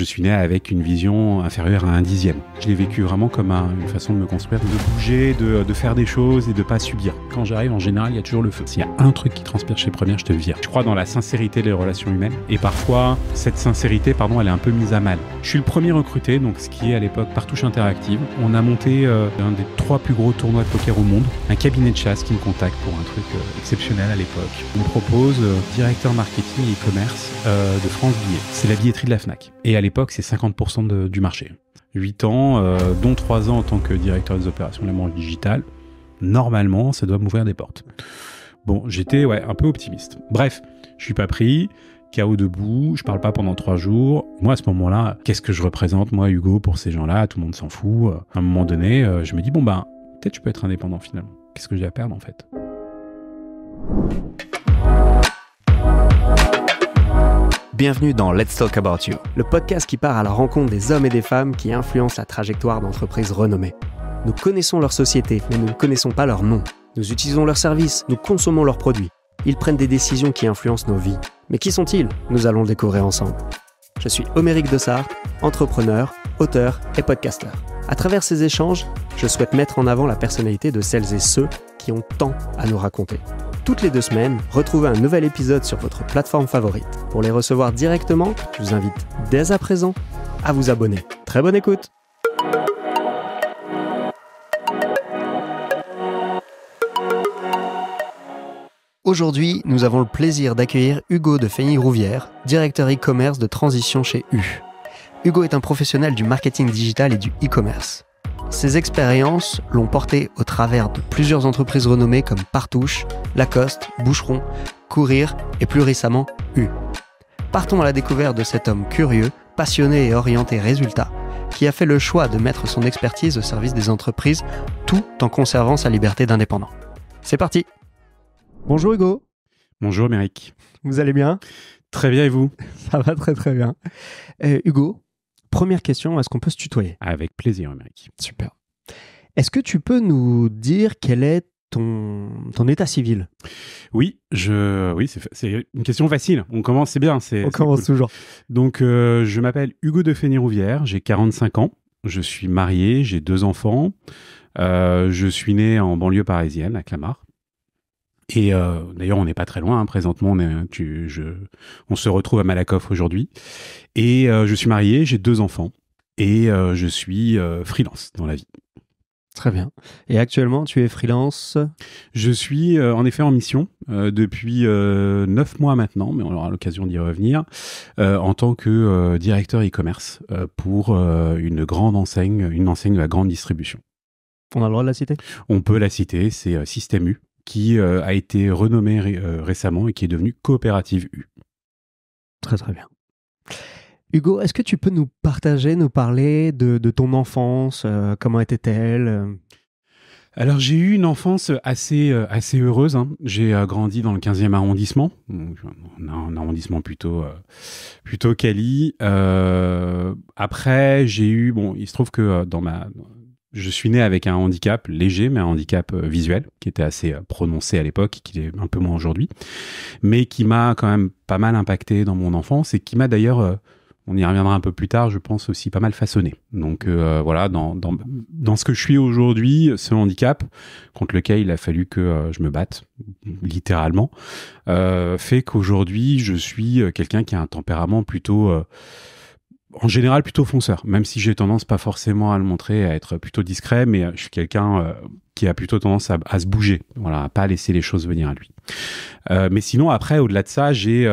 suis né avec une vision inférieure à 1/10. Je l'ai vécu vraiment comme une façon de me construire, de bouger, de faire des choses et de pas subir. Quand j'arrive, en général, il y a toujours le feu. S'il y a un truc qui transpire chez Première, je te le vire. Je crois dans la sincérité des relations humaines. Et parfois, cette sincérité, elle est un peu mise à mal. Je suis le premier recruté, donc ce qui est à l'époque Partouche Interactive. On a monté un des 3 plus gros tournois de poker au monde. Un cabinet de chasse qui me contacte pour un truc exceptionnel à l'époque. On me propose directeur marketing et e-commerce de France Billets. C'est la billetterie de la Fnac. Et à l'époque, c'est 50% du marché. 8 ans, dont 3 ans en tant que directeur des opérations de la branche digitale. Normalement, ça doit m'ouvrir des portes. Bon, j'étais un peu optimiste. Bref, je suis pas pris, KO debout, je parle pas pendant 3 jours. Moi, à ce moment-là, qu'est-ce que je représente, moi, Hugo, pour ces gens-là? Tout le monde s'en fout. À un moment donné, je me dis, peut-être je peux être indépendant finalement. Qu'est-ce que j'ai à perdre en fait? Bienvenue dans Let's Talk About You, le podcast qui part à la rencontre des hommes et des femmes qui influencent la trajectoire d'entreprises renommées. Nous connaissons leur société, mais nous ne connaissons pas leur nom. Nous utilisons leurs services, nous consommons leurs produits. Ils prennent des décisions qui influencent nos vies. Mais qui sont-ils? Nous allons le découvrir ensemble. Je suis Oméric Dessart, entrepreneur, auteur et podcasteur. À travers ces échanges, je souhaite mettre en avant la personnalité de celles et ceux qui ont tant à nous raconter. Toutes les 2 semaines, retrouvez un nouvel épisode sur votre plateforme favorite. Pour les recevoir directement, je vous invite dès à présent à vous abonner. Très bonne écoute! Aujourd'hui, nous avons le plaisir d'accueillir Hugo de Feigny-Rouvière, directeur e-commerce de transition chez U. Hugo est un professionnel du marketing digital et du e-commerce. Ses expériences l'ont porté au travers de plusieurs entreprises renommées comme Partouche, Lacoste, Boucheron, Courir et plus récemment U. Partons à la découverte de cet homme curieux, passionné et orienté résultat, qui a fait le choix de mettre son expertise au service des entreprises tout en conservant sa liberté d'indépendant. C'est parti! Bonjour Hugo. Bonjour Oméric. Vous allez bien? Très bien et vous? Ça va très très bien. Hugo, première question, est-ce qu'on peut se tutoyer? Avec plaisir Oméric. Super. Est-ce que tu peux nous dire quel est ton état civil? Oui, c'est une question facile. On commence, c'est bien. On commence cool. Toujours. Donc, je m'appelle Hugo de Feigny-Rouvière, j'ai 45 ans, je suis marié, j'ai 2 enfants, je suis né en banlieue parisienne, à Clamart. Et d'ailleurs, on n'est pas très loin. Présentement, on se retrouve à Malakoff aujourd'hui. Et je suis marié, j'ai 2 enfants. Et je suis freelance dans la vie. Très bien. Et actuellement, tu es freelance? Je suis en effet en mission depuis 9 mois maintenant, mais on aura l'occasion d'y revenir, en tant que directeur e-commerce pour une enseigne de la grande distribution. On a le droit de la citer? On peut la citer, c'est Système U, qui a été renommé récemment et qui est devenu Coopérative U. Très très bien. Hugo, est-ce que tu peux nous parler de ton enfance? Comment était-elle? Alors, j'ai eu une enfance assez heureuse. Hein. J'ai grandi dans le 15e arrondissement, donc, un arrondissement plutôt quali. Après, il se trouve que je suis né avec un handicap léger, mais un handicap visuel, qui était assez prononcé à l'époque, qui est un peu moins aujourd'hui, mais qui m'a quand même pas mal impacté dans mon enfance et qui m'a d'ailleurs, on y reviendra un peu plus tard, je pense aussi pas mal façonné. Donc voilà, dans ce que je suis aujourd'hui, ce handicap, contre lequel il a fallu que je me batte, littéralement, fait qu'aujourd'hui, je suis quelqu'un qui a un tempérament plutôt... en général, plutôt fonceur, même si j'ai tendance pas forcément à le montrer, à être plutôt discret, mais je suis quelqu'un qui a plutôt tendance à se bouger, voilà, à pas laisser les choses venir à lui. Mais sinon, après, au-delà de ça, j'ai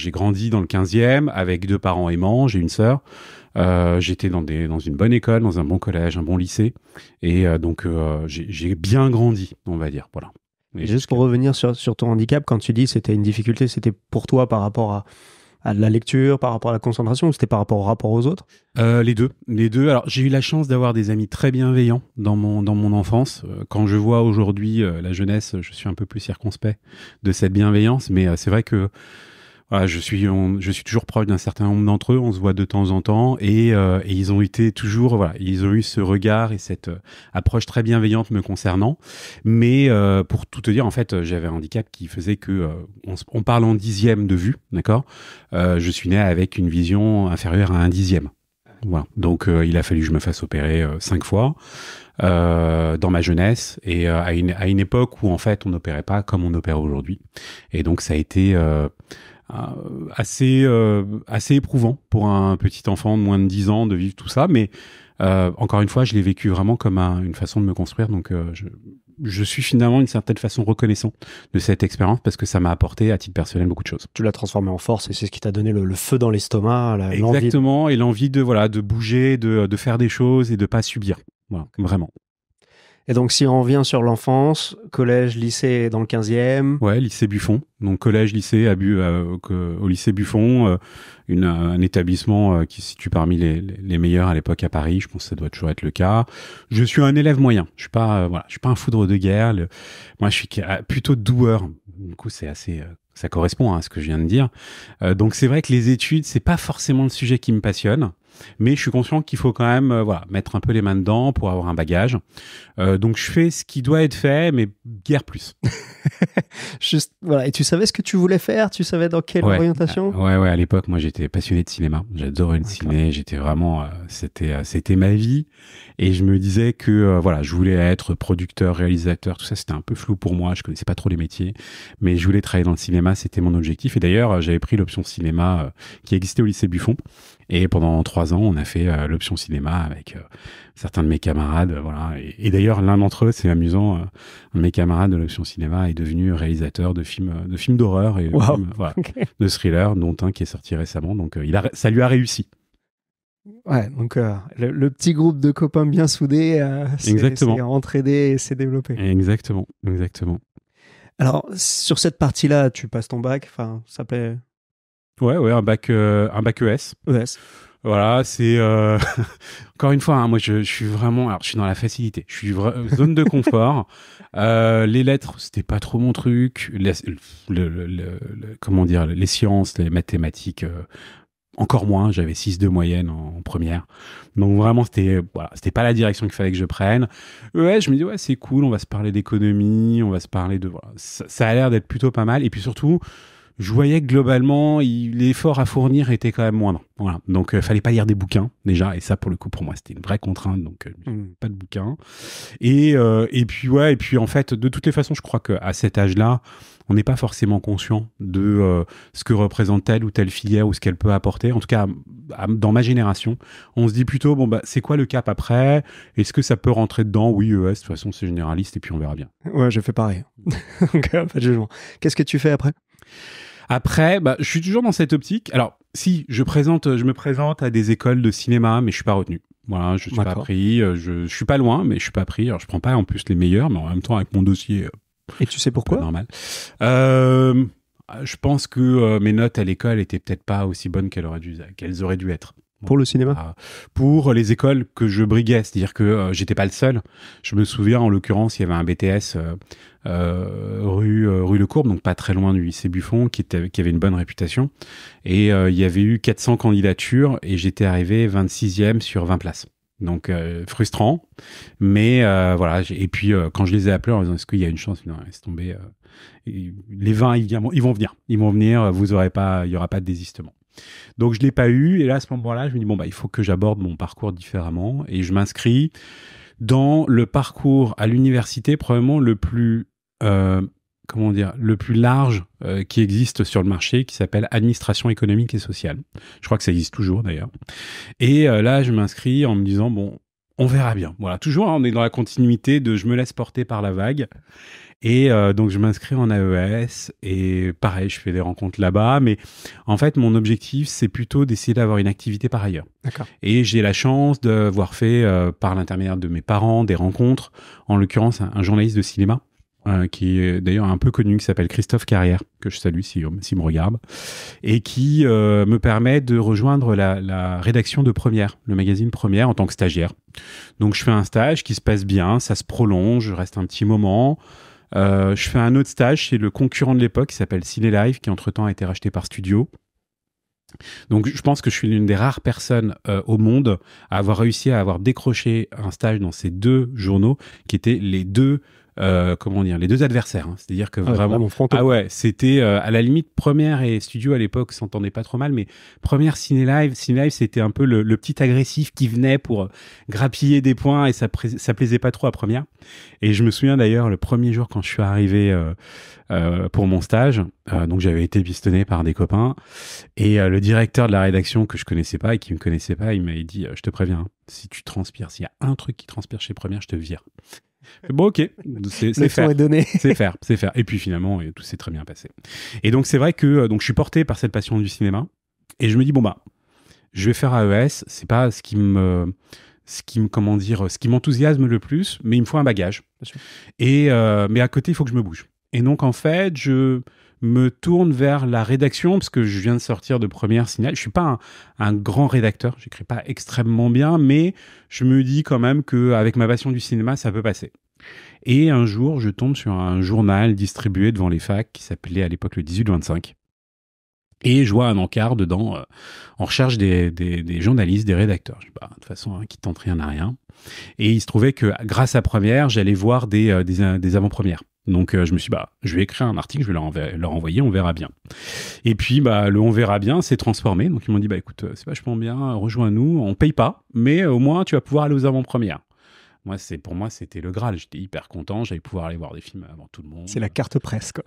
grandi dans le 15e avec 2 parents aimants, j'ai une sœur. J'étais dans une bonne école, dans un bon collège, un bon lycée, et donc j'ai bien grandi, on va dire, voilà. Et juste pour revenir sur ton handicap, quand tu dis c'était une difficulté, c'était pour toi par rapport à la lecture, par rapport à la concentration, ou c'était par rapport au rapport aux autres? Les deux. Alors, j'ai eu la chance d'avoir des amis très bienveillants dans mon enfance. Quand je vois aujourd'hui la jeunesse, je suis un peu plus circonspect de cette bienveillance, mais c'est vrai que voilà, je suis toujours proche d'un certain nombre d'entre eux, on se voit de temps en temps, et ils ont été toujours, voilà, ils ont eu ce regard et cette approche très bienveillante me concernant. Mais pour tout te dire, en fait, j'avais un handicap qui faisait que, on parle en 10e de vue, d'accord? Je suis né avec une vision inférieure à 1/10. Voilà. Donc, il a fallu que je me fasse opérer 5 fois dans ma jeunesse et à une époque où, en fait, on n'opérait pas comme on opère aujourd'hui. Et donc, ça a été assez éprouvant pour un petit enfant de moins de 10 ans de vivre tout ça. Mais encore une fois, je l'ai vécu vraiment comme une façon de me construire. Donc, je suis finalement d'une certaine façon reconnaissant de cette expérience parce que ça m'a apporté à titre personnel beaucoup de choses. Tu l'as transformé en force et c'est ce qui t'a donné le feu dans l'estomac. Exactement, et l'envie de bouger, de faire des choses et de pas subir. Voilà, vraiment. Et donc, si on revient sur l'enfance, collège, lycée dans le 15e. Ouais, lycée Buffon. Donc, collège, lycée, au lycée Buffon, un étabbissement qui se situe parmi les meilleurs à l'époque à Paris. Je pense que ça doit toujours être le cas. Je suis un élève moyen. Je suis pas un foudre de guerre. Moi, je suis plutôt doueur. Du coup, c'est assez, ça correspond à ce que je viens de dire. Donc, c'est vrai que les études, c'est pas forcément le sujet qui me passionne. Mais je suis conscient qu'il faut quand même mettre un peu les mains dedans pour avoir un bagage. Donc je fais ce qui doit être fait, mais guère plus. Juste, voilà. Et tu savais ce que tu voulais faire? Tu savais dans quelle orientation? Ouais. À l'époque, moi, j'étais passionné de cinéma. J'adorais le ciné. J'étais vraiment, c'était ma vie. Et je me disais que je voulais être producteur, réalisateur. Tout ça, c'était un peu flou pour moi. Je connaissais pas trop les métiers, mais je voulais travailler dans le cinéma. C'était mon objectif. Et d'ailleurs, j'avais pris l'option cinéma qui existait au lycée Buffon. Et pendant 3 ans, on a fait l'option cinéma avec certains de mes camarades. Voilà. Et d'ailleurs, l'un d'entre eux, c'est amusant, un de mes camarades de l'option cinéma est devenu réalisateur de films d'horreur et de thrillers, dont un qui est sorti récemment. Donc, ça lui a réussi. Ouais, donc le petit groupe de copains bien soudés s'est entraidé et s'est développé. Exactement. Alors, sur cette partie-là, tu passes ton bac, ça s'appelait... Ouais, un bac ES. ES. Voilà, c'est encore une fois, moi je suis vraiment, alors je suis dans la facilité, je suis zone de confort. Les lettres, c'était pas trop mon truc. Comment dire, les sciences, les mathématiques, encore moins. J'avais 6 de moyenne en première, donc vraiment c'était pas la direction qu'il fallait que je prenne. Ouais, je me dis c'est cool, on va se parler d'économie, on va se parler de ça a l'air d'être plutôt pas mal. Et puis surtout, je voyais que globalement, l'effort à fournir était quand même moindre. Voilà. Donc, fallait pas lire des bouquins, déjà. Et ça, pour le coup, pour moi, c'était une vraie contrainte. Donc, pas de bouquins. Et puis, en fait, de toutes les façons, je crois qu'à cet âge-là, on n'est pas forcément conscient de ce que représente telle ou telle filière ou ce qu'elle peut apporter. En tout cas, dans ma génération, on se dit plutôt, c'est quoi le cap après? Est-ce que ça peut rentrer dedans? Oui, ES, de toute façon, c'est généraliste et puis on verra bien. Ouais, j'ai fait pareil. Donc, pas de jugement. Qu'est-ce que tu fais après? Après, je suis toujours dans cette optique. Alors, si je me présente à des écoles de cinéma, mais je suis pas retenu. Voilà, je suis pas pris. Je suis pas loin, mais je suis pas pris. Alors, je prends pas en plus les meilleurs, mais en même temps avec mon dossier. Et tu sais pourquoi? Normal. Je pense que mes notes à l'école étaient peut-être pas aussi bonnes qu'elles auraient dû être. Pour le cinéma? Pour les écoles que je briguais, c'est-à-dire que j'étais pas le seul. Je me souviens, en l'occurrence, il y avait un BTS rue Le Courbe, donc pas très loin du lycée Buffon, qui avait une bonne réputation. Et il y avait eu 400 candidatures et j'étais arrivé 26e sur 20 places. Donc frustrant, mais et puis quand je les ai appelés en disant est-ce qu'il y a une chance, non, laisse tomber, les 20 ils vont venir, il y aura pas de désistement. Donc je l'ai pas eu, et là à ce moment-là je me dis il faut que j'aborde mon parcours différemment, et je m'inscris dans le parcours à l'université probablement le plus large qui existe sur le marché, qui s'appelle administration économique et sociale. Je crois que ça existe toujours d'ailleurs. Et là, je m'inscris en me disant, on verra bien. Voilà, toujours, on est dans la continuité de je me laisse porter par la vague. Et donc, je m'inscris en AES et pareil, je fais des rencontres là-bas. Mais en fait, mon objectif, c'est plutôt d'essayer d'avoir une activité par ailleurs. D'accord. Et j'ai la chance d'avoir fait, par l'intermédiaire de mes parents, des rencontres, en l'occurrence, un journaliste de cinéma, qui est d'ailleurs un peu connu, qui s'appelle Christophe Carrière, que je salue s'il me regarde, et qui me permet de rejoindre la rédaction de Première, le magazine Première, en tant que stagiaire. Donc je fais un stage qui se passe bien, ça se prolonge, je reste un petit moment. Je fais un autre stage chez le concurrent de l'époque qui s'appelle Ciné Live, qui entre-temps a été racheté par Studio. Donc je pense que je suis l'une des rares personnes au monde à avoir réussi à avoir décroché un stage dans ces deux journaux qui étaient les deux comment dire, les deux adversaires. Hein. C'est-à-dire que vraiment frontal. Ah ouais, c'était à la limite première et studio à l'époque s'entendait pas trop mal, mais première Ciné Live, c'était un peu le petit agressif qui venait pour grappiller des points et ça plaisait pas trop à première. Et je me souviens d'ailleurs le premier jour quand je suis arrivé pour mon stage, donc j'avais été pistonné par des copains et le directeur de la rédaction que je connaissais pas et qui me connaissait pas, il m'avait dit je te préviens, hein, si tu transpires, s'il y a un truc qui transpire chez Première, je te vire. Bon, ok, c'est faire. Est donné. c'est faire. Et puis finalement, tout s'est très bien passé. Et donc c'est vrai que donc je suis porté par cette passion du cinéma et je me dis bon bah, je vais faire AES. C'est pas ce qui m'enthousiasme le plus, mais il me faut un bagage. Bien sûr. Et mais à côté, il faut que je me bouge. Et donc en fait, je me tourne vers la rédaction parce que je viens de sortir de Première Ciné. Je suis pas un grand rédacteur, j'écris pas extrêmement bien, mais je me dis quand même qu'avec ma passion du cinéma, ça peut passer. Et un jour, je tombe sur un journal distribué devant les facs qui s'appelait à l'époque le 18-25. Et je vois un encart dedans, on recherche des journalistes, des rédacteurs. Je dis, bah, de toute façon, qui tente rien n'a rien. Et il se trouvait que grâce à Première, j'allais voir des avant-premières. Donc je me suis dit, je vais écrire un article, je vais leur envoyer, on verra bien. Et puis le on verra bien s'est transformé. Donc ils m'ont dit, écoute, c'est vachement bien, rejoins-nous, on paye pas, mais au moins tu vas pouvoir aller aux avant-premières. Pour moi, c'était le Graal. J'étais hyper content. J'allais pouvoir aller voir des films avant tout le monde. C'est la carte presse, quoi.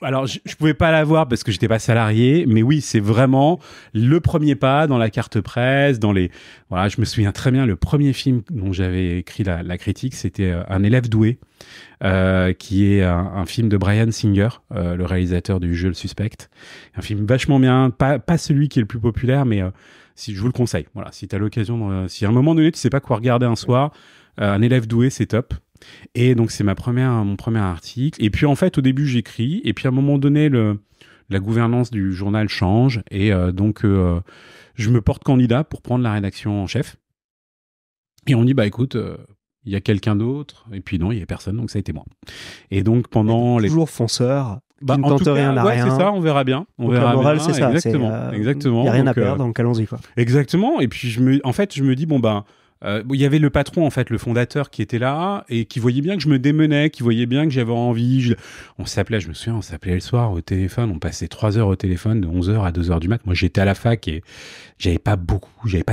Alors, je pouvais pas la voir parce que j'étais pas salarié. Mais oui, c'est vraiment le premier pas dans la carte presse, voilà, je me souviens très bien, le premier film dont j'avais écrit la critique, c'était Un élève doué, qui est un film de Bryan Singer, le réalisateur du Je le suspecte. Un film vachement bien. Pas celui qui est le plus populaire, mais si je vous le conseille. Voilà, si t'as l'occasion, si à un moment donné, tu sais pas quoi regarder un soir, Un élève doué, c'est top. Et donc, c'est mon premier article. Et puis, en fait, au début, j'écris. Et puis, à un moment donné, la gouvernance du journal change. Et donc, je me porte candidat pour prendre la rédaction en chef. Et on dit, écoute, il y a quelqu'un d'autre. Et puis, non, il n'y avait personne. Donc, ça a été moi. Et donc, pendant toujours fonceur. Qui ne tente rien à rien. C'est ça, on verra bien. La morale, c'est ça. Exactement. Il n'y a rien à perdre, donc allons-y, quoi. Exactement. Et puis, je me dis, il y avait le patron, en fait, le fondateur qui était là et qui voyait bien que je me démenais, qui voyait bien que j'avais envie. Je me souviens, on s'appelait le soir au téléphone, on passait 3 heures au téléphone de 11h à 2h du mat. Moi, j'étais à la fac et j'avais pas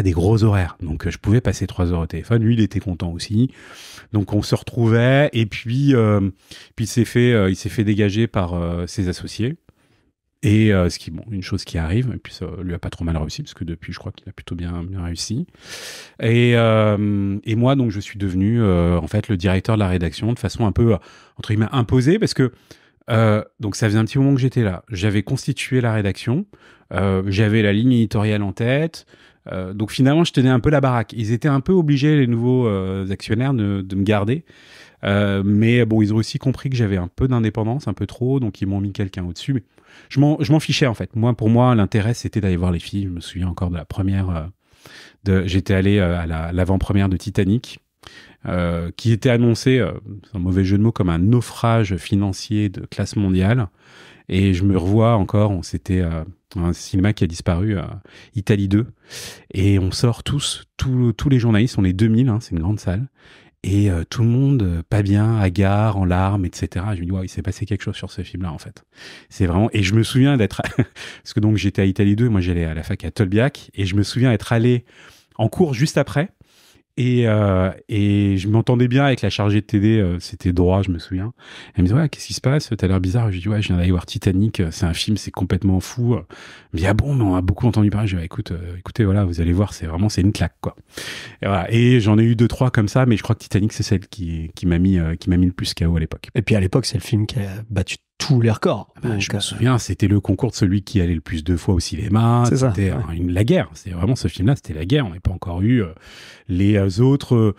des gros horaires. Donc, je pouvais passer 3 heures au téléphone. Lui, il était content aussi. Donc, on se retrouvait et puis il s'est fait dégager par ses associés. Et une chose qui arrive, et puis ça lui a pas trop mal réussi, parce que depuis, je crois qu'il a plutôt bien réussi. Et moi, donc, je suis devenu, en fait, le directeur de la rédaction, de façon un peu, entre guillemets, imposée, parce que, donc, ça faisait un petit moment que j'étais là. J'avais constitué la rédaction, j'avais la ligne éditoriale en tête, donc, finalement, je tenais un peu la baraque. Ils étaient un peu obligés, les nouveaux actionnaires, de me garder. Mais bon, ils ont aussi compris que j'avais un peu d'indépendance, un peu trop, donc ils m'ont mis quelqu'un au-dessus. Mais je m'en fichais, en fait. Pour moi, l'intérêt, c'était d'aller voir les filles. Je me souviens encore de la première. J'étais allé à l'avant-première de Titanic, qui était annoncé, c'est un mauvais jeu de mots, comme un naufrage financier de classe mondiale. Et je me revois encore, c'était un cinéma qui a disparu, Italie 2. Et on sort tous les journalistes, on est 2000, hein, c'est une grande salle. Et tout le monde pas bien, hagard, en larmes, etc. Je me dis, il s'est passé quelque chose sur ce film-là, en fait. C'est vraiment... Et je me souviens d'être... Parce que donc, j'étais à Italie 2, moi, j'allais à la fac à Tolbiac, et je me souviens être allé en cours juste après. Et je m'entendais bien avec la chargée de TD, c'était droit, je me souviens. Elle me dit, qu'est-ce qui se passe? T'as l'air bizarre. Je dis, je viens d'aller voir Titanic, c'est un film, c'est complètement fou. Elle me dit, ah bon, mais on a beaucoup entendu parler. Je dis, écoutez, voilà, vous allez voir, c'est une claque, quoi. Et voilà. Et j'en ai eu 2-3 comme ça, mais je crois que Titanic, c'est celle qui m'a mis le plus KO à l'époque. Et puis à l'époque, c'est le film qui a battu tous les records. Je me souviens, c'était le concours de celui qui allait le plus de fois au cinéma. C'était la guerre. C'est vraiment ce film-là, c'était la guerre. On n'a pas encore eu les autres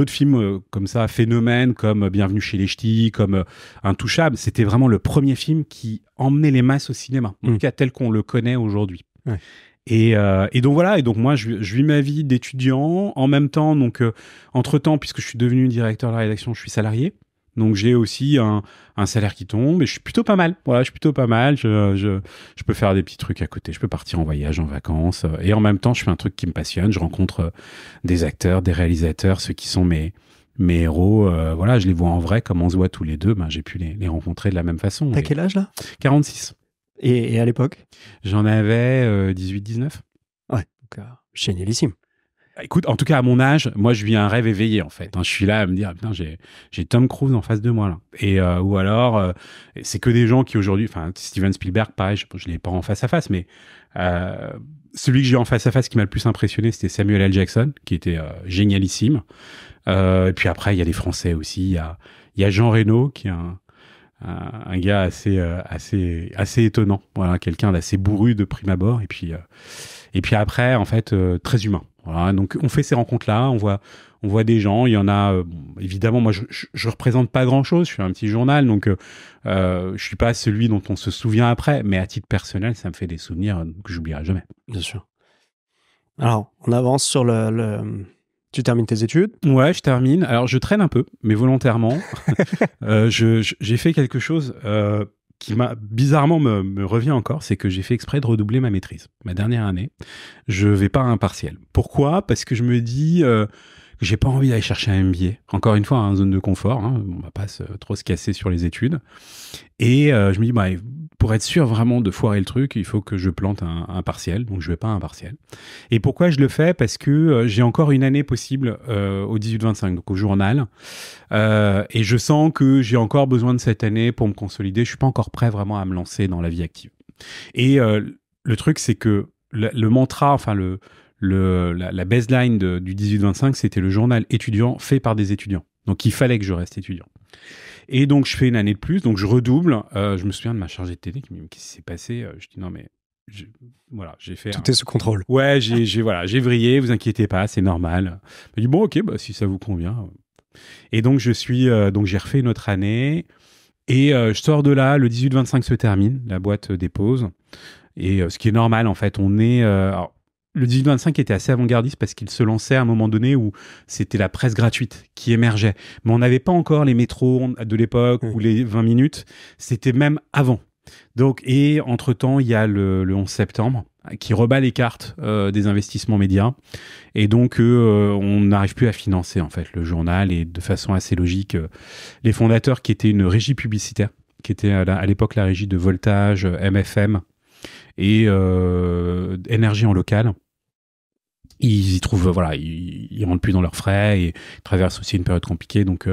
films comme ça, phénomènes, comme Bienvenue chez les Ch'tis, comme Intouchable. C'était vraiment le premier film qui emmenait les masses au cinéma, en tout cas tel qu'on le connaît aujourd'hui. Ouais. Et donc voilà, et donc moi je vis ma vie d'étudiant en même temps, donc entre-temps, puisque je suis devenu directeur de la rédaction, je suis salarié. Donc j'ai aussi un salaire qui tombe et je suis plutôt pas mal. Voilà, je suis plutôt pas mal. Je peux faire des petits trucs à côté. Je peux partir en voyage, en vacances. Et en même temps, je fais un truc qui me passionne. Je rencontre des acteurs, des réalisateurs, ceux qui sont mes mes héros, voilà, je les vois en vrai, comme on se voit tous les deux, j'ai pu les rencontrer de la même façon. T'as quel âge là? 46. Et à l'époque? J'en avais 18-19. Ouais, donc génialissime. Écoute, en tout cas, à mon âge, moi, je vis un rêve éveillé, en fait. Je suis là à me dire, putain, j'ai Tom Cruise en face de moi, là. Et, ou alors, c'est que des gens qui aujourd'hui, Steven Spielberg, pareil, je l'ai pas en face à face, mais celui que j'ai en face à face qui m'a le plus impressionné, c'était Samuel L. Jackson, qui était génialissime. Et puis après, il y a les Français aussi. Il y a Jean Reno, qui est un gars assez étonnant. Voilà, quelqu'un d'assez bourru de prime abord. Et puis après, en fait, très humain. Voilà, donc on fait ces rencontres-là, on voit des gens, il y en a, évidemment, moi je représente pas grand-chose, je suis un petit journal, donc je suis pas celui dont on se souvient après, mais à titre personnel, ça me fait des souvenirs que j'oublierai jamais. Bien sûr. Alors, on avance sur Tu termines tes études? Ouais, je termine. Alors, je traîne un peu, mais volontairement. J'ai fait quelque chose qui bizarrement me revient encore, c'est que j'ai fait exprès de redoubler ma maîtrise. Ma dernière année, je vais pas à un partiel. Pourquoi? Parce que je me dis que j'ai pas envie d'aller chercher un MBA. Encore une fois, zone de confort, on va pas trop se casser sur les études. Et je me dis, pour être sûr vraiment de foirer le truc, il faut que je plante un partiel, donc je vais pas à un partiel. Et pourquoi je le fais? Parce que j'ai encore une année possible au 18-25, donc au journal, et je sens que j'ai encore besoin de cette année pour me consolider. Je suis pas encore prêt vraiment à me lancer dans la vie active. Et le truc, c'est que le mantra, la baseline du 18-25, c'était le journal étudiant fait par des étudiants. Donc il fallait que je reste étudiant. Et donc, je fais une année de plus, donc je redouble. Je me souviens de ma chargée de TD qui me dit, qu'est-ce qui s'est passé? Je dis, non, mais j'ai fait... Tout est sous contrôle. Ouais, j'ai vrillé, vous inquiétez pas, c'est normal. Elle dit, bon, ok, si ça vous convient. Et donc, j'ai refait une autre année. Et je sors de là, le 18-25 se termine, la boîte dépose. Et ce qui est normal, en fait, on est... le 18-25 était assez avant-gardiste parce qu'il se lançait à un moment donné où c'était la presse gratuite qui émergeait. Mais on n'avait pas encore les métros de l'époque ou les 20 minutes. C'était même avant. Donc, et entre-temps, il y a le 11 septembre qui rebat les cartes des investissements médias. Et donc, on n'arrive plus à financer en fait le journal. Et de façon assez logique, les fondateurs qui étaient une régie publicitaire, qui était à l'époque la régie de Voltage, MFM et Énergie en local, ils y trouvent, ils rentrent plus dans leurs frais et ils traversent aussi une période compliquée, donc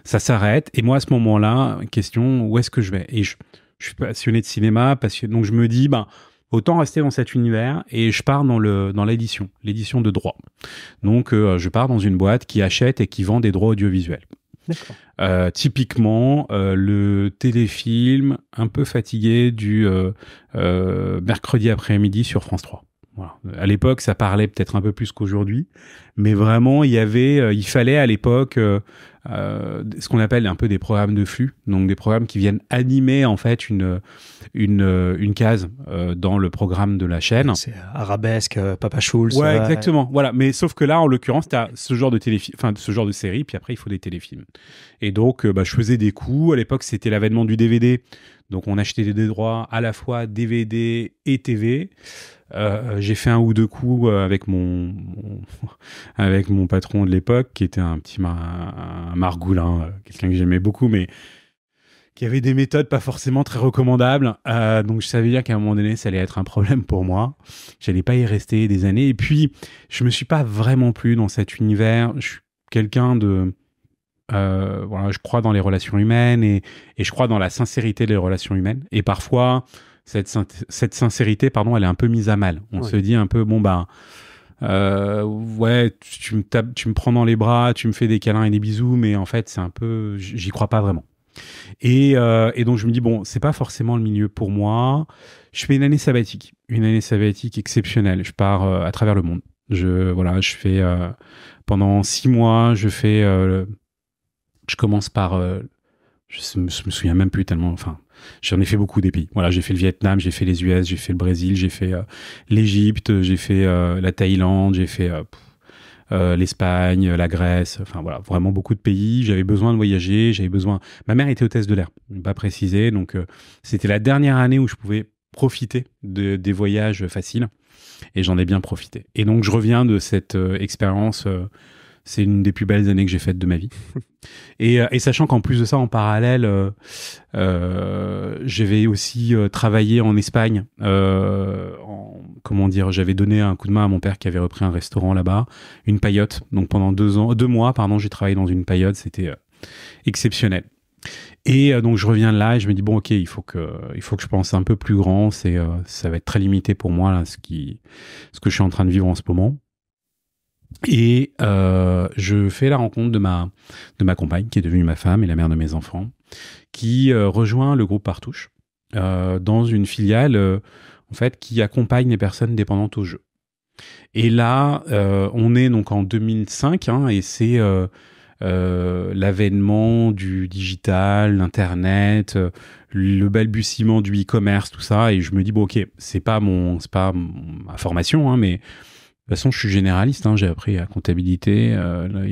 ça s'arrête. Et moi, à ce moment-là, question, où est-ce que je vais? Et je suis passionné de cinéma, donc je me dis, autant rester dans cet univers, et je pars dans l'édition de droit. Donc, je pars dans une boîte qui achète et qui vend des droits audiovisuels. D'accord. Typiquement, le téléfilm un peu fatigué du mercredi après-midi sur France 3. Voilà. À l'époque, ça parlait peut-être un peu plus qu'aujourd'hui, mais vraiment, il fallait à l'époque ce qu'on appelle un peu des programmes de flux, donc des programmes qui viennent animer en fait une case dans le programme de la chaîne. C'est Arabesque, Papa Schulz. Ouais, exactement. Voilà. Mais sauf que là, en l'occurrence, t'as ce genre de ce genre de série, puis après, il faut des téléfilms. Et donc, je faisais des coups. À l'époque, c'était l'avènement du DVD. Donc, on achetait des droits à la fois DVD et TV. J'ai fait un ou deux coups avec mon patron de l'époque, qui était un petit un margoulin, quelqu'un que j'aimais beaucoup, mais qui avait des méthodes pas forcément très recommandables. Donc je savais bien qu'à un moment donné, ça allait être un problème pour moi. J'allais pas y rester des années. Et puis, je me suis pas vraiment plu dans cet univers. Je suis quelqu'un de... je crois dans les relations humaines et je crois dans la sincérité des relations humaines. Et parfois... Cette sincérité, elle est un peu mise à mal. On se dit un peu, ouais, tu me prends dans les bras, tu me fais des câlins et des bisous, mais en fait, c'est un peu, j'y crois pas vraiment. Et donc, je me dis, c'est pas forcément le milieu pour moi. Je fais une année sabbatique exceptionnelle. Je pars à travers le monde. Je fais, pendant 6 mois, je commence par, je me souviens même plus tellement, j'en ai fait beaucoup des pays. Voilà, j'ai fait le Vietnam, j'ai fait les US, j'ai fait le Brésil, j'ai fait l'Égypte, j'ai fait la Thaïlande, j'ai fait l'Espagne, la Grèce, vraiment beaucoup de pays. J'avais besoin de voyager, ma mère était hôtesse de l'air, pas précisé, donc c'était la dernière année où je pouvais profiter des voyages faciles, et j'en ai bien profité. Et donc je reviens de cette expérience c'est une des plus belles années que j'ai faites de ma vie. Et sachant qu'en plus de ça, en parallèle, j'avais aussi travaillé en Espagne. Comment dire, j'avais donné un coup de main à mon père qui avait repris un restaurant là-bas, une paillote. Donc pendant 2 mois, j'ai travaillé dans une paillote. C'était exceptionnel. Et donc je reviens de là et je me dis bon ok, il faut que je pense un peu plus grand. Ça va être très limité pour moi là, ce que je suis en train de vivre en ce moment. Et je fais la rencontre de ma compagne qui est devenue ma femme et la mère de mes enfants, qui rejoint le groupe Partouche dans une filiale en fait qui accompagne les personnes dépendantes au jeu. Et là, on est donc en 2005 et c'est l'avènement du digital, l'internet, le balbutiement du e-commerce, tout ça. Et je me dis bon ok, c'est pas ma formation, mais de toute façon, je suis généraliste, j'ai appris la comptabilité,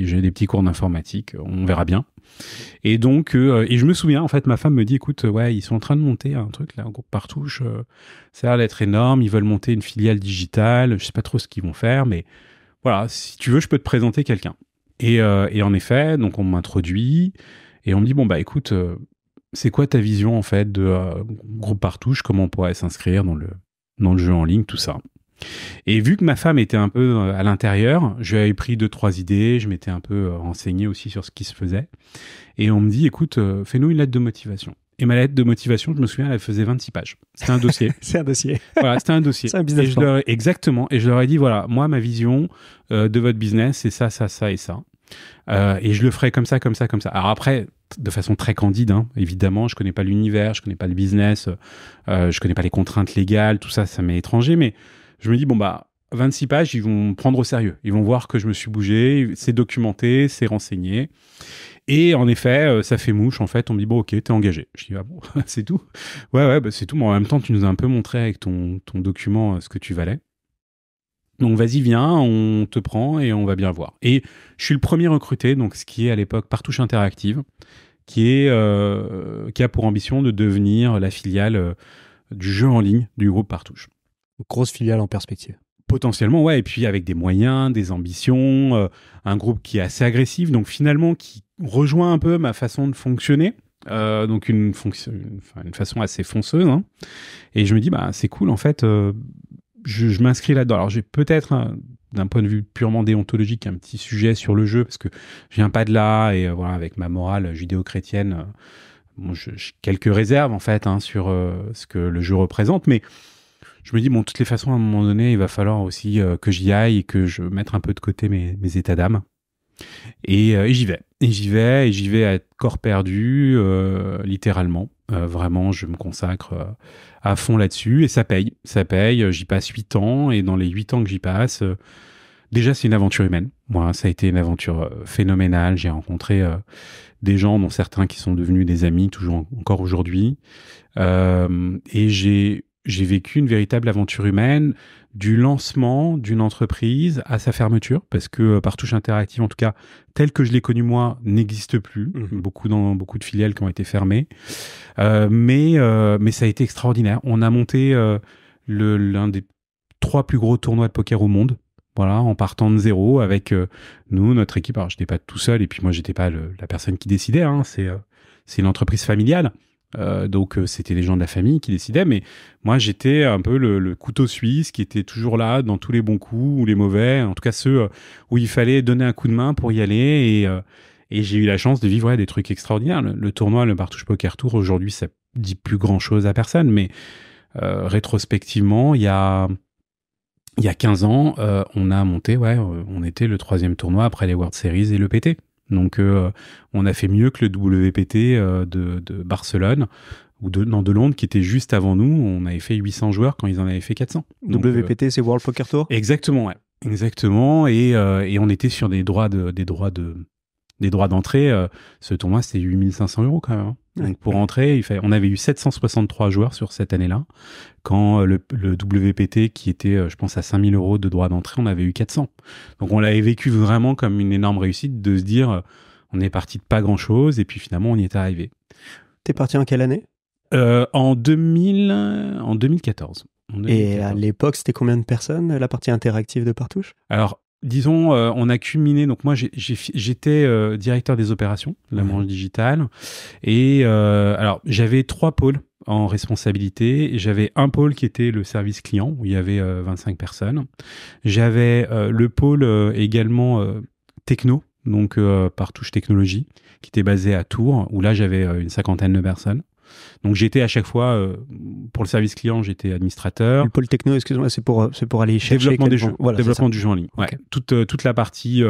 j'ai des petits cours d'informatique, on verra bien. Et donc, et je me souviens, en fait, ma femme me dit, écoute, ouais, ils sont en train de monter un truc, là, un groupe Partouche, ça a l'air d'être énorme, ils veulent monter une filiale digitale, je sais pas trop ce qu'ils vont faire, mais voilà, si tu veux, je peux te présenter quelqu'un. Et en effet, donc on m'introduit, et on me dit, bon, bah écoute, c'est quoi ta vision, en fait, de groupe Partouche, comment on pourrait s'inscrire dans le jeu en ligne, tout ça. Et vu que ma femme était un peu à l'intérieur, je lui avais pris 2-3 idées, je m'étais un peu renseigné aussi sur ce qui se faisait. Et on me dit, écoute, fais-nous une lettre de motivation. Et ma lettre de motivation, je me souviens, elle faisait 26 pages. C'était un dossier. C'est un dossier. Voilà, c'était un dossier. C'est un business plan. Exactement. Et je leur ai dit, voilà, moi, ma vision de votre business, c'est ça, ça, ça et ça. Et je le ferai comme ça, comme ça, comme ça. Alors après, de façon très candide, évidemment, je connais pas l'univers, je connais pas le business, je connais pas les contraintes légales, tout ça, ça m'est étranger, mais je me dis, 26 pages, ils vont prendre au sérieux. Ils vont voir que je me suis bougé, c'est documenté, c'est renseigné. Et en effet, ça fait mouche, en fait. On me dit, bon, ok, t'es engagé. Je dis, ah bon, c'est tout? Ouais, c'est tout. Mais en même temps, tu nous as un peu montré avec ton document ce que tu valais. Donc, vas-y, viens, on te prend et on va bien voir. Et je suis le premier recruté, donc ce qui est à l'époque Partouche Interactive, qui a pour ambition de devenir la filiale du jeu en ligne du groupe Partouche. Grosse filiale en perspective. Potentiellement, ouais, et puis avec des moyens, des ambitions, un groupe qui est assez agressif, donc finalement qui rejoint un peu ma façon de fonctionner, donc une façon assez fonceuse. Et je me dis, c'est cool, en fait, je m'inscris là-dedans. Alors j'ai peut-être, d'un point de vue purement déontologique, un petit sujet sur le jeu, parce que je viens pas de là, et voilà, avec ma morale judéo-chrétienne, j'ai quelques réserves, en fait, sur ce que le jeu représente, mais je me dis, de toutes les façons, à un moment donné, il va falloir aussi que j'y aille et que je mette un peu de côté mes états d'âme. Et j'y vais. Et j'y vais à corps perdu, littéralement. Vraiment, je me consacre à fond là-dessus et ça paye. Ça paye. J'y passe 8 ans et dans les 8 ans que j'y passe, déjà, c'est une aventure humaine. Moi, ça a été une aventure phénoménale. J'ai rencontré des gens, dont certains qui sont devenus des amis, encore aujourd'hui. Et j'ai vécu une véritable aventure humaine du lancement d'une entreprise à sa fermeture, parce que Partouche Interactive, en tout cas, tel que je l'ai connu moi, n'existe plus. Beaucoup de filiales qui ont été fermées. Mais ça a été extraordinaire. On a monté l'un des 3 plus gros tournois de poker au monde. Voilà, en partant de zéro avec nous, notre équipe. Alors, je n'étais pas tout seul, et puis moi, j'étais pas la personne qui décidait. C'est une entreprise familiale. Donc c'était les gens de la famille qui décidaient, mais moi j'étais un peu le couteau suisse qui était toujours là dans tous les bons coups ou les mauvais, en tout cas ceux où il fallait donner un coup de main pour y aller, et j'ai eu la chance de vivre des trucs extraordinaires. Le tournoi, le Partouche Poker Tour, aujourd'hui ça dit plus grand chose à personne, mais rétrospectivement il y a 15 ans on a monté, on était le 3e tournoi après les World Series et le PT. Donc, on a fait mieux que le WPT de Barcelone ou de Londres, qui était juste avant nous. On avait fait 800 joueurs quand ils en avaient fait 400. Donc, WPT, c'est World Poker Tour ? Exactement, ouais. Exactement. Et on était sur des droits d'entrée. Ce tournoi, c'était 8500 € quand même. Donc, pour entrer, on avait eu 763 joueurs sur cette année-là. Quand le WPT, qui était, je pense, à 5000 € de droits d'entrée, on avait eu 400. Donc, on l'avait vécu vraiment comme une énorme réussite de se dire, on est parti de pas grand-chose, et puis finalement, on y est arrivé. T'es parti en quelle année ? En 2014. Et à l'époque, c'était combien de personnes, la partie interactive de Partouche ? Alors, disons, on a culminé. Donc moi, j'étais directeur des opérations de la branche digitale. Et alors, j'avais 3 pôles en responsabilité. J'avais un pôle qui était le service client, où il y avait 25 personnes. J'avais le pôle également techno, donc Partouche Technologie, qui était basé à Tours, où là, j'avais une 50aine de personnes. Donc j'étais à chaque fois, pour le service client, j'étais administrateur. Le pôle techno, excuse-moi, c'est pour aller chercher... Développement des jeux, voilà, développement du jeu en ligne. Ouais. Okay. Toute la partie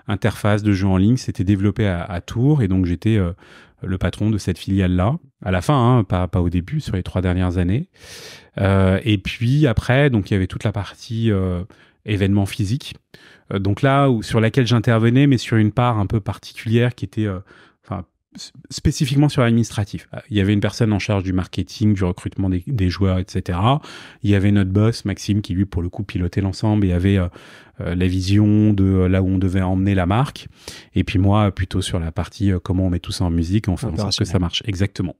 interface de jeu en ligne, c'était développé à Tours, et donc j'étais le patron de cette filiale-là, à la fin, hein, pas au début, sur les 3 dernières années. Et puis après, donc il y avait toute la partie événements physiques, donc là, sur laquelle j'intervenais, mais sur une part un peu particulière qui était... spécifiquement sur l'administratif. Il y avait une personne en charge du marketing, du recrutement des joueurs, etc. Il y avait notre boss, Maxime, qui lui, pour le coup, pilotait l'ensemble et avait la vision de là où on devait emmener la marque. Et puis moi, plutôt sur la partie comment on met tout ça en musique et on fait en sorte que ça marche. Exactement.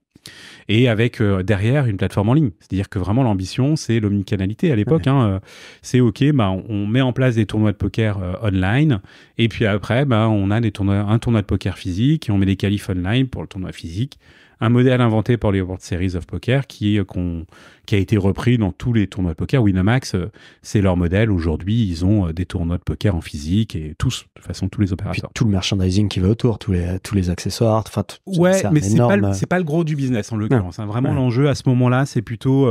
Et avec derrière une plateforme en ligne. C'est-à-dire que vraiment l'ambition, c'est l'omnicanalité à l'époque. C'est OK, on met en place des tournois de poker online, et puis après, on a un tournoi de poker physique, et on met des qualifs online pour le tournoi physique. Un modèle inventé par les World Series of Poker qui a été repris dans tous les tournois de poker. Winamax, c'est leur modèle. Aujourd'hui, ils ont des tournois de poker en physique, et de toute façon, tous les opérateurs. Puis tout le merchandising qui va autour, tous les accessoires. Ouais, mais c'est pas le gros du business en l'occurrence. Vraiment, l'enjeu à ce moment-là, c'est plutôt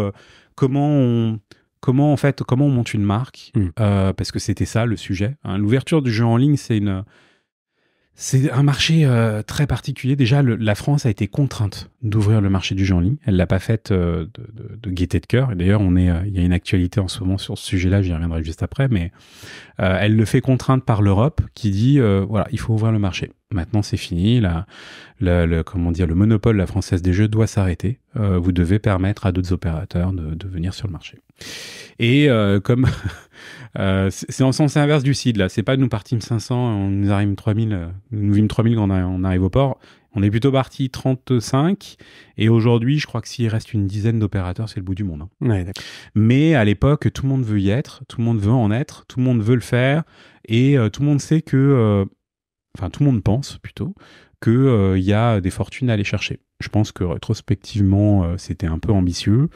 comment on monte une marque, parce que c'était ça le sujet. L'ouverture du jeu en ligne, c'est un marché très particulier. Déjà, la France a été contrainte d'ouvrir le marché du jeu en ligne. Elle l'a pas faite de gaieté de cœur. Et d'ailleurs, il y a une actualité en ce moment sur ce sujet-là, j'y reviendrai juste après, mais elle le fait contrainte par l'Europe, qui dit voilà, il faut ouvrir le marché. Maintenant, c'est fini. Le monopole la Française des jeux doit s'arrêter. Vous devez permettre à d'autres opérateurs de venir sur le marché. Et comme c'est en sens inverse du CID, là, c'est pas nous partîmes 500, on nous arrive 3000, nous vîmes 3000 quand on arrive au port. On est plutôt parti 35, et aujourd'hui, je crois que s'il reste une dizaine d'opérateurs, c'est le bout du monde. Ouais, d'accord. Mais à l'époque, tout le monde veut y être, tout le monde veut en être, tout le monde veut le faire, et tout le monde sait que, tout le monde pense plutôt, qu'il y a des fortunes à aller chercher. Je pense que rétrospectivement, c'était un peu ambitieux.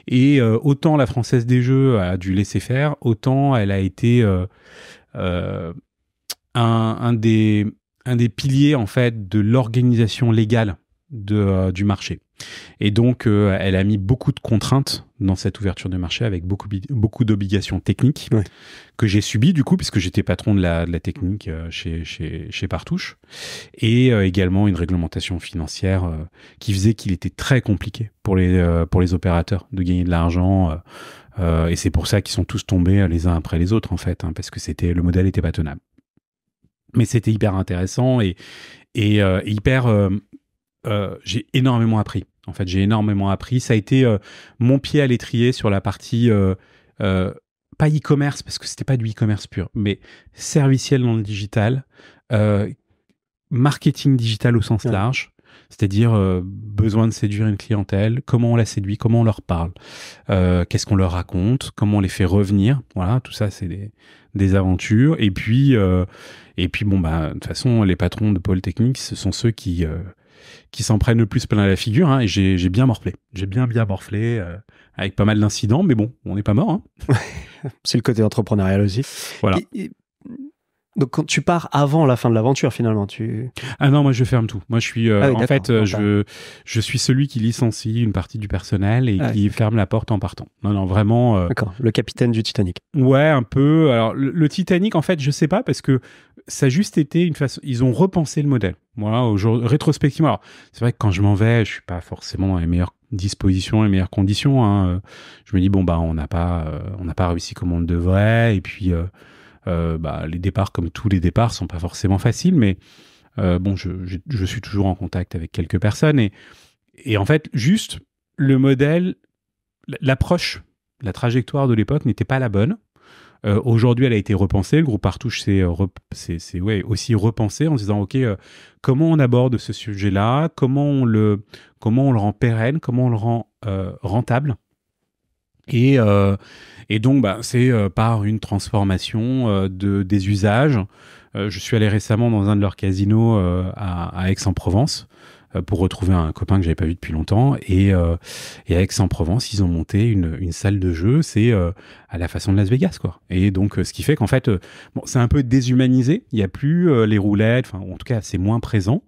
Et autant la Française des Jeux a dû laisser faire, autant elle a été un des piliers en fait de l'organisation légale du marché. Et donc, elle a mis beaucoup de contraintes dans cette ouverture de marché, avec beaucoup d'obligations techniques que j'ai subies du coup, puisque j'étais patron de la technique chez Partouche, et également une réglementation financière qui faisait qu'il était très compliqué pour les opérateurs de gagner de l'argent, et c'est pour ça qu'ils sont tous tombés les uns après les autres en fait, parce que le modèle était pas tenable. Mais c'était hyper intéressant et hyper... j'ai énormément appris. En fait, j'ai énormément appris. Ça a été mon pied à l'étrier sur la partie pas e-commerce, parce que c'était pas du e-commerce pur, mais serviciel dans le digital, marketing digital au sens large, c'est-à-dire besoin de séduire une clientèle, comment on la séduit, comment on leur parle, qu'est-ce qu'on leur raconte, comment on les fait revenir. Voilà, tout ça, c'est des aventures. Et puis de toute façon, les patrons de pôle technique, ce sont ceux qui s'en prennent le plus plein la figure, et j'ai bien morflé. J'ai bien morflé, avec pas mal d'incidents, mais bon, on n'est pas mort. C'est le côté entrepreneurial aussi. Voilà. Donc, quand tu pars avant la fin de l'aventure, finalement, Ah non, moi, je ferme tout. Moi, je suis... je suis celui qui licencie une partie du personnel et qui ferme la porte en partant. Non, vraiment... D'accord, le capitaine du Titanic. Ouais, un peu. Alors, le Titanic, en fait, je sais pas, parce que ça a juste été une façon... Ils ont repensé le modèle. Voilà, rétrospectivement. Alors, c'est vrai que quand je m'en vais, je suis pas forcément dans les meilleures dispositions, les meilleures conditions. Je me dis, on n'a pas réussi comme on le devrait, et puis... les départs, comme tous les départs, sont pas forcément faciles, mais je suis toujours en contact avec quelques personnes, et en fait, juste le modèle, l'approche, la trajectoire de l'époque n'était pas la bonne. Aujourd'hui, elle a été repensée. Le groupe Partouche s'est aussi repensé en se disant, OK, comment on aborde ce sujet-là, comment on le rend pérenne, comment on le rend rentable. Et donc, c'est par une transformation des usages. Je suis allé récemment dans un de leurs casinos à Aix-en-Provence pour retrouver un copain que j'avais pas vu depuis longtemps. Et à Aix-en-Provence, ils ont monté une salle de jeu. C'est à la façon de Las Vegas, quoi. Et donc, ce qui fait qu'en fait, c'est un peu déshumanisé. Il y a plus les roulettes. Enfin, en tout cas, c'est moins présent.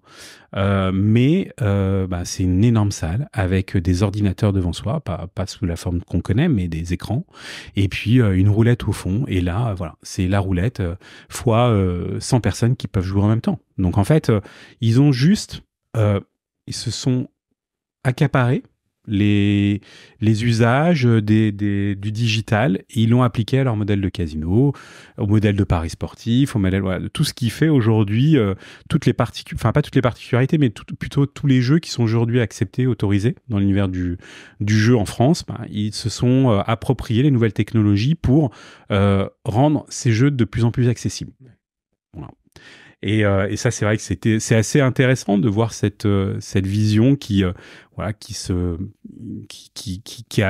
Mais c'est une énorme salle avec des ordinateurs devant soi, pas sous la forme qu'on connaît, mais des écrans, et puis une roulette au fond. Et là, voilà, c'est la roulette fois 100 personnes qui peuvent jouer en même temps. Donc en fait, ils ont juste, ils se sont accaparés les usages du digital, et ils l'ont appliqué à leur modèle de casino, au modèle de paris sportif, au modèle, voilà, tout ce qui fait aujourd'hui toutes les enfin pas toutes les particularités, mais plutôt tous les jeux qui sont aujourd'hui acceptés, autorisés dans l'univers du jeu en France. Ils se sont appropriés les nouvelles technologies pour rendre ces jeux de plus en plus accessibles. Voilà. Et ça, c'est vrai que c'est assez intéressant de voir cette vision qui a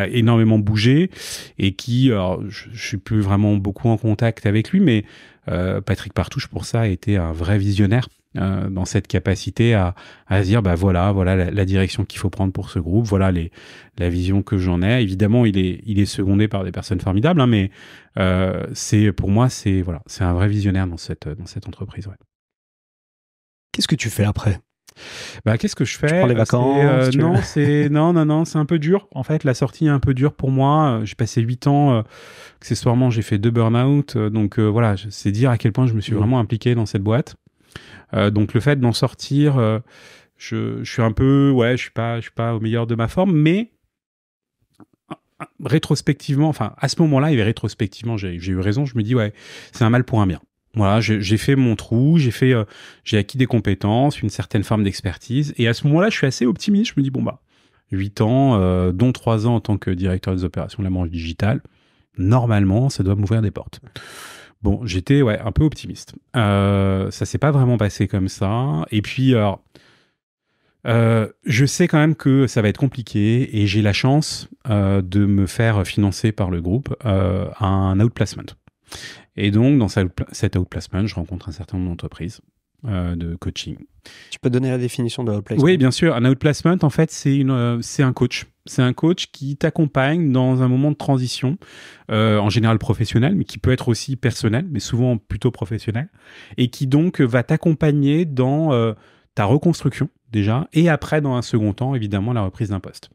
énormément bougé, et qui, alors, je suis plus vraiment beaucoup en contact avec lui, mais Patrick Partouche, pour ça, a été un vrai visionnaire dans cette capacité à se dire, voilà la direction qu'il faut prendre pour ce groupe, voilà la vision que j'en ai. Évidemment, il est secondé par des personnes formidables, hein, mais pour moi, c'est un vrai visionnaire dans cette entreprise. Ouais. Qu'est-ce que tu fais après ? Qu'est-ce que je fais ? Tu prends les vacances Non, c'est un peu dur. En fait, la sortie est un peu dure pour moi. J'ai passé 8 ans. Accessoirement, j'ai fait 2 burn-out. Donc voilà, c'est dire à quel point je me suis vraiment impliqué dans cette boîte. Donc le fait d'en sortir, je suis un peu, je suis pas au meilleur de ma forme, mais rétrospectivement, enfin à ce moment-là, rétrospectivement, j'ai eu raison. Je me dis c'est un mal pour un bien. Voilà, j'ai fait mon trou, j'ai acquis des compétences, une certaine forme d'expertise, et à ce moment-là, je suis assez optimiste. Je me dis 8 ans, dont 3 ans en tant que directeur des opérations de la branche digitale, normalement, ça doit m'ouvrir des portes. Bon, j'étais un peu optimiste. Ça s'est pas vraiment passé comme ça. Et puis, alors, je sais quand même que ça va être compliqué, et j'ai la chance de me faire financer par le groupe un outplacement. Et donc, dans cet outplacement, je rencontre un certain nombre d'entreprises de coaching. Tu peux donner la définition de outplacement ? Oui, bien sûr. Un outplacement, en fait, c'est un coach. C'est un coach qui t'accompagne dans un moment de transition, en général professionnel, mais qui peut être aussi personnel, mais souvent plutôt professionnel, et qui donc va t'accompagner dans ta reconstruction, déjà, et après, dans un second temps, évidemment, la reprise d'un poste.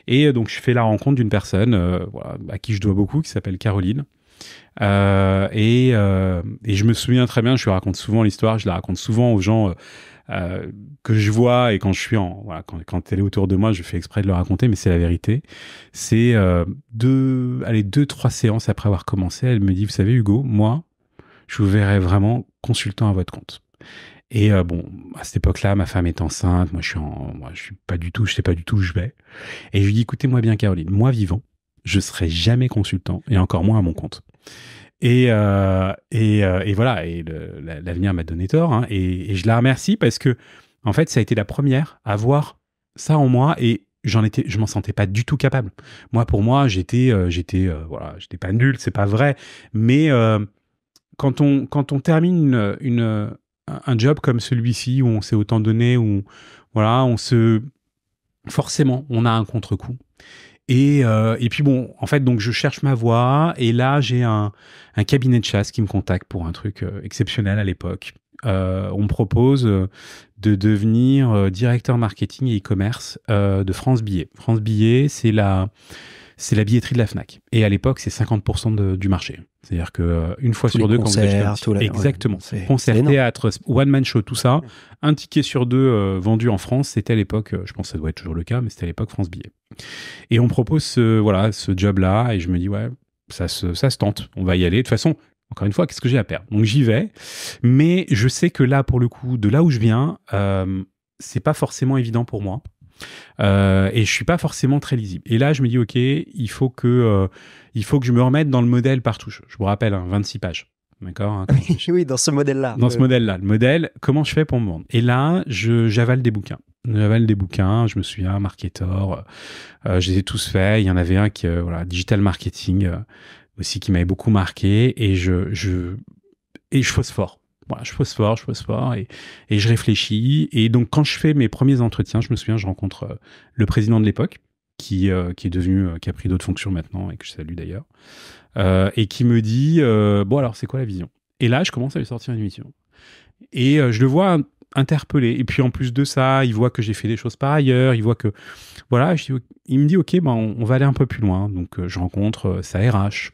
Et donc, je fais la rencontre d'une personne à qui je dois beaucoup, qui s'appelle Caroline. Et je me souviens très bien, je lui raconte souvent l'histoire, je la raconte souvent aux gens que je vois, et quand je suis quand elle est autour de moi, je fais exprès de le raconter, mais c'est la vérité. C'est 2-3 séances après avoir commencé, elle me dit, vous savez Hugo, moi, je vous verrais vraiment consultant à votre compte. Et à cette époque-là, ma femme est enceinte, moi je sais pas du tout où je vais. Et je lui dis, écoutez-moi bien Caroline, moi vivant, je serai jamais consultant, et encore moins à mon compte. Et voilà, et l'avenir m'a donné tort, hein, et je la remercie parce que, en fait, ça a été la première à voir ça en moi, et je m'en sentais pas du tout capable. Pour moi, j'étais pas nul, c'est pas vrai, mais quand on termine un job comme celui-ci, où on s'est autant donné, où voilà, forcément, on a un contre-coup. Et puis en fait, donc je cherche ma voie, et là j'ai un cabinet de chasse qui me contacte pour un truc exceptionnel à l'époque. On me propose de devenir directeur marketing et e-commerce de France Billet. France Billet, c'est la billetterie de la Fnac. Et à l'époque, c'est 50% du marché. C'est-à-dire que une fois sur deux, quand vous achetez exactement, concert, théâtre, one man show, tout ça, un ticket sur 2 vendu en France, c'était à l'époque, je pense que ça doit être toujours le cas, mais c'était à l'époque France Billet. Et on me propose ce job-là, et je me dis ça se tente, on va y aller. De toute façon, encore une fois, qu'est-ce que j'ai à perdre ? Donc j'y vais, mais je sais que là, pour le coup, de là où je viens, c'est pas forcément évident pour moi. Et je suis pas forcément très lisible. Et là, je me dis, ok, il faut que je me remette dans le modèle Partouche. Je vous rappelle, 26 pages. D'accord, hein, oui, dans ce modèle-là. Dans ce modèle-là. Le modèle, comment je fais pour me vendre ? Et là, j'avale des bouquins. J'avale des bouquins, je me souviens, Marketor, je les ai tous faits. Il y en avait un qui, voilà, Digital Marketing, aussi, qui m'avait beaucoup marqué, et je phosphore. Voilà, je phosphore, et je réfléchis. Et donc, quand je fais mes premiers entretiens, je me souviens, je rencontre le président de l'époque, qui est devenu, qui a pris d'autres fonctions maintenant, et que je salue d'ailleurs, et qui me dit, bon, alors, c'est quoi la vision? Et là, je commence à lui sortir une mission. Et je le vois interpellé. Et puis en plus de ça, il voit que j'ai fait des choses par ailleurs. Il voit que, voilà, il me dit, OK, ben, on va aller un peu plus loin. Donc je rencontre sa RH,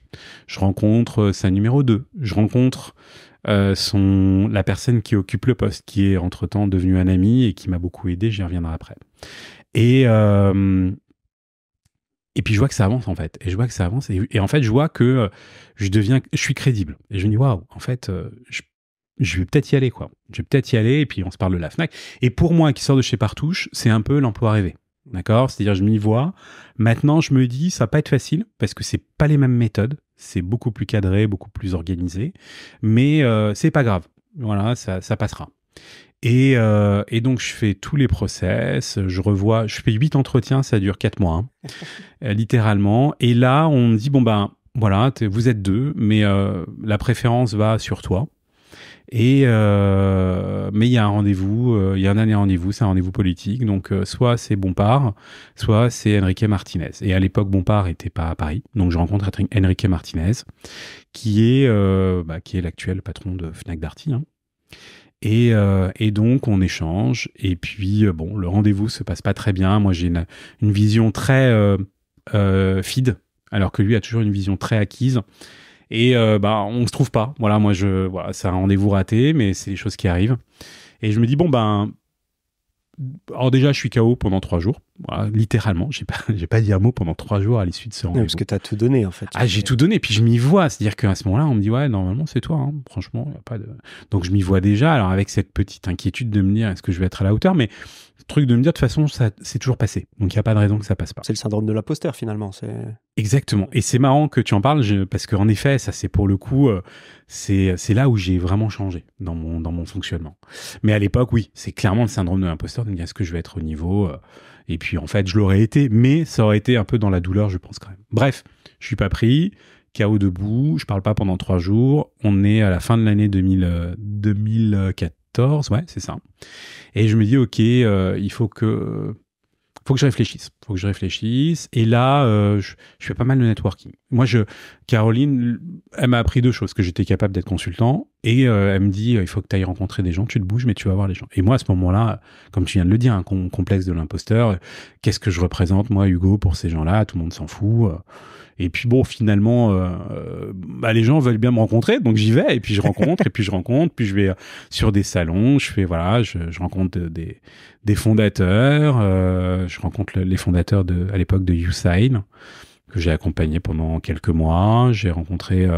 je rencontre sa numéro 2, je rencontre la personne qui occupe le poste, qui est entre-temps devenue un ami et qui m'a beaucoup aidé. J'y reviendrai après. Et puis je vois que ça avance en fait. Et je vois que ça avance. Et en fait, je vois que je suis crédible. Et je me dis, waouh, en fait, je vais peut-être y aller, quoi. Je vais peut-être y aller, et puis on se parle de la Fnac. Et pour moi, qui sort de chez Partouche, c'est un peu l'emploi rêvé. D'accord? C'est-à-dire, je m'y vois. Maintenant, je me dis, ça va pas être facile, parce que c'est pas les mêmes méthodes. C'est beaucoup plus cadré, beaucoup plus organisé. Mais c'est pas grave. Voilà, ça passera. Et donc, je fais tous les process. Je fais 8 entretiens, ça dure 4 mois, hein, littéralement. Et là, on me dit, bon, ben, voilà, vous êtes 2, mais la préférence va sur toi. Mais il y a un rendez-vous, il y a un dernier rendez-vous, c'est un rendez-vous politique. Donc, soit c'est Bompard, soit c'est Enrique Martinez. Et à l'époque, Bompard n'était pas à Paris. Donc, je rencontre Enrique Martinez, qui est l'actuel patron de Fnac Darty, hein. Et donc, on échange. Et puis, bon, le rendez-vous se passe pas très bien. Moi, j'ai une vision très feed, alors que lui a toujours une vision très acquise. Et on se trouve pas. Voilà, voilà, c'est un rendez-vous raté, mais c'est les choses qui arrivent. Et je me dis, bon, alors déjà, je suis KO pendant 3 jours. Voilà, littéralement, j'ai pas dit un mot pendant 3 jours à l'issue de ce rendez-vous. Parce que tu as tout donné, en fait. Ah, j'ai tout donné, puis je m'y vois. C'est-à-dire qu'à ce moment-là, on me dit, ouais, normalement, c'est toi, hein. Franchement, y a pas de... Donc, je m'y vois déjà, alors avec cette petite inquiétude de me dire, est-ce que je vais être à la hauteur? Mais le truc de me dire, de toute façon, ça, c'est toujours passé. Donc, il n'y a pas de raison que ça passe pas. C'est le syndrome de l'imposteur, finalement. Exactement. Et c'est marrant que tu en parles, parce qu'en effet, ça, c'est pour le coup, c'est là où j'ai vraiment changé dans mon fonctionnement. Mais à l'époque, oui, c'est clairement le syndrome de l'imposteur, de me dire, est-ce que je vais être au niveau et puis, en fait, je l'aurais été, mais ça aurait été un peu dans la douleur, je pense, quand même. Bref, je suis pas pris, KO debout, je parle pas pendant 3 jours. On est à la fin de l'année 2014, ouais, c'est ça. Et je me dis, OK, il faut que je réfléchisse. Et là, je fais pas mal de networking. Moi, Caroline, elle m'a appris 2 choses, que j'étais capable d'être consultant, et elle me dit, il faut que tu ailles rencontrer des gens, tu te bouges, mais tu vas voir les gens. Et moi, à ce moment-là, comme tu viens de le dire, un complexe de l'imposteur, qu'est-ce que je représente, moi, Hugo, pour ces gens-là? Tout le monde s'en fout. Et puis bon, finalement, les gens veulent bien me rencontrer, donc j'y vais, et puis je rencontre, puis je vais sur des salons, je rencontre des fondateurs, je rencontre les fondateurs à l'époque de YouSign, que j'ai accompagné pendant quelques mois. J'ai rencontré,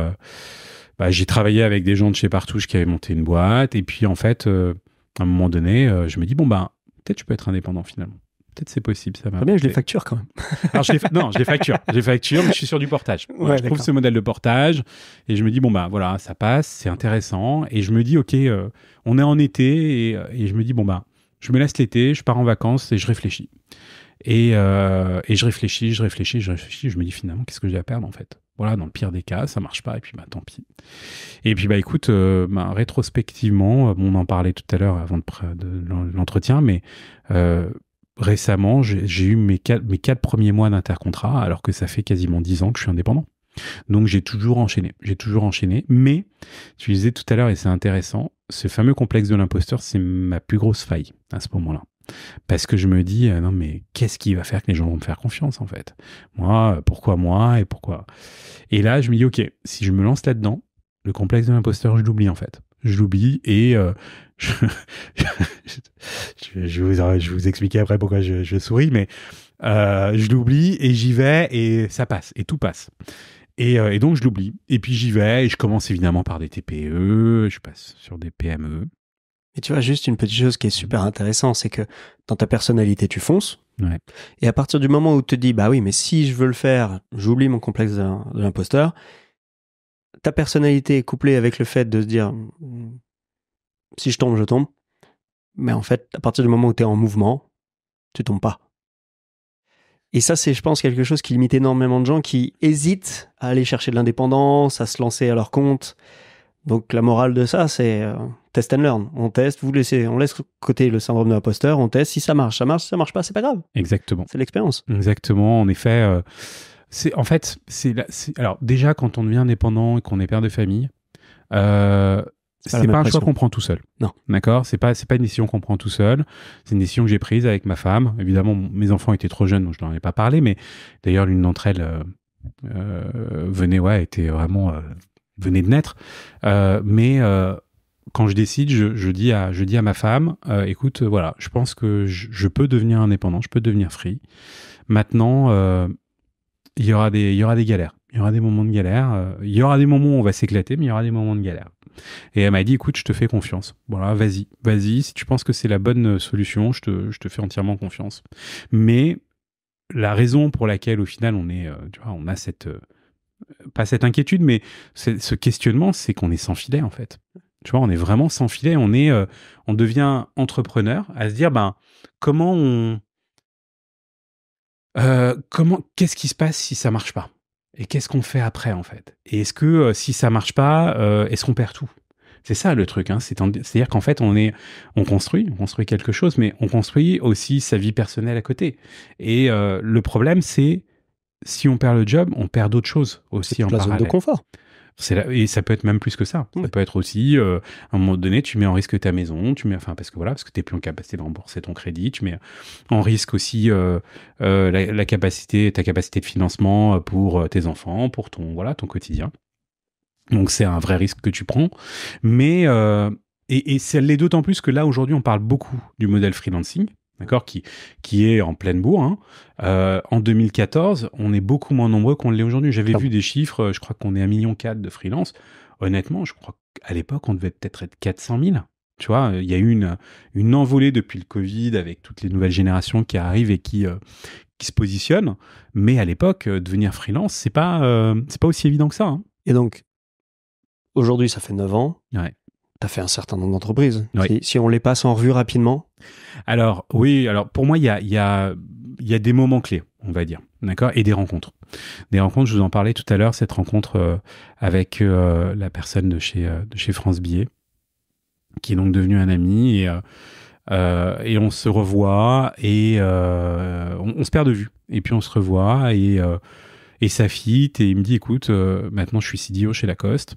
j'ai travaillé avec des gens de chez Partouche qui avaient monté une boîte, et puis en fait, à un moment donné, je me dis, peut-être je peux être indépendant finalement. Peut-être c'est possible, ça va. Très bien, je les facture quand même. Alors, je les facture, mais je suis sur du portage. Ouais, je trouve ce modèle de portage et je me dis, voilà, ça passe, c'est intéressant. Et je me dis, OK, on est en été et je me dis, je me laisse l'été, je pars en vacances et je réfléchis. Et je réfléchis. Je me dis, finalement, qu'est-ce que j'ai à perdre, en fait? Voilà, dans le pire des cas, ça marche pas et puis, tant pis. Et puis, écoute, rétrospectivement, on en parlait tout à l'heure avant de l'entretien, mais récemment, j'ai eu mes 4 premiers mois d'intercontrat, alors que ça fait quasiment 10 ans que je suis indépendant. Donc, j'ai toujours enchaîné. Mais, tu disais tout à l'heure, et c'est intéressant, ce fameux complexe de l'imposteur, c'est ma plus grosse faille à ce moment-là. Parce que je me dis, non, mais qu'est-ce qui va faire que les gens vont me faire confiance, en fait? Moi, pourquoi moi et pourquoi? Et là, je me dis, OK, si je me lance là-dedans, le complexe de l'imposteur, je l'oublie, en fait. Je l'oublie et je vais vous expliquer après pourquoi je souris, mais je l'oublie et j'y vais et ça passe, et tout passe. Et donc, je l'oublie. Et puis, j'y vais et je commence évidemment par des TPE, je passe sur des PME. Et tu vois, juste une petite chose qui est super intéressante, c'est que dans ta personnalité, tu fonces. Ouais. Et à partir du moment où tu te dis, oui, mais si je veux le faire, j'oublie mon complexe de l'imposteur, ta personnalité est couplée avec le fait de se dire, si je tombe, je tombe. Mais en fait, à partir du moment où tu es en mouvement, tu tombes pas. Et ça, c'est, je pense, quelque chose qui limite énormément de gens qui hésitent à aller chercher de l'indépendance, à se lancer à leur compte. Donc, la morale de ça, c'est test and learn. On teste, on laisse de côté le syndrome de l'imposteur, on teste. Si ça marche, ça marche. Si ça marche pas, c'est pas grave. Exactement. C'est l'expérience. Exactement. En effet, alors déjà, quand on devient indépendant et qu'on est père de famille, c'est pas un choix qu'on prend tout seul. Non. D'accord ? C'est pas une décision qu'on prend tout seul. C'est une décision que j'ai prise avec ma femme. Évidemment, mes enfants étaient trop jeunes, donc je n'en ai pas parlé, mais d'ailleurs, l'une d'entre elles venait de naître. Mais quand je décide, je dis à ma femme, écoute, voilà, je pense que je peux devenir indépendant, je peux devenir free. Maintenant, il y aura des galères. Il y aura des moments de galère. Il y aura des moments où on va s'éclater, mais il y aura des moments de galère. Et elle m'a dit, écoute, je te fais confiance. Voilà, vas-y. Si tu penses que c'est la bonne solution, je te fais entièrement confiance. Mais la raison pour laquelle, au final, on a pas cette inquiétude, mais ce questionnement, c'est qu'on est sans filet, en fait. Tu vois, on est vraiment sans filet. On devient entrepreneur à se dire, qu'est-ce qui se passe si ça marche pas ? Et qu'est-ce qu'on fait après, en fait ? Et est-ce que si ça marche pas, est-ce qu'on perd tout ? C'est ça le truc, hein. C'est-à-dire qu'en fait, on construit quelque chose, mais on construit aussi sa vie personnelle à côté. Et le problème, c'est si on perd le job, on perd d'autres choses aussi en parallèle. La zone de confort. Et ça peut être même plus que ça. Ça peut être aussi, à un moment donné, tu mets en risque ta maison, parce que t'es plus en capacité de rembourser ton crédit, tu mets en risque aussi ta capacité de financement pour tes enfants, pour ton quotidien. Donc c'est un vrai risque que tu prends. Mais et ça l'est d'autant plus que là, aujourd'hui, on parle beaucoup du modèle freelancing. D'accord, qui est en pleine bourre. Hein. En 2014, on est beaucoup moins nombreux qu'on l'est aujourd'hui. J'avais vu des chiffres, je crois qu'on est 1,4 million de freelance. Honnêtement, je crois qu'à l'époque, on devait peut-être être 400 000. Tu vois, il y a eu une envolée depuis le Covid avec toutes les nouvelles générations qui arrivent et qui se positionnent. Mais à l'époque, devenir freelance, c'est pas aussi évident que ça. Hein. Et donc, aujourd'hui, ça fait 9 ans. Ouais. Tu as fait un certain nombre d'entreprises. Oui. Si on les passe en revue rapidement. Alors, oui, pour moi, il y a des moments clés, on va dire, d'accord, et des rencontres. Des rencontres, je vous en parlais tout à l'heure, cette rencontre avec la personne de chez France Billet, qui est donc devenue un ami, et on se revoit, et on se perd de vue, et puis on se revoit, et ça fit, et il me dit, écoute, maintenant je suis CDO chez Lacoste,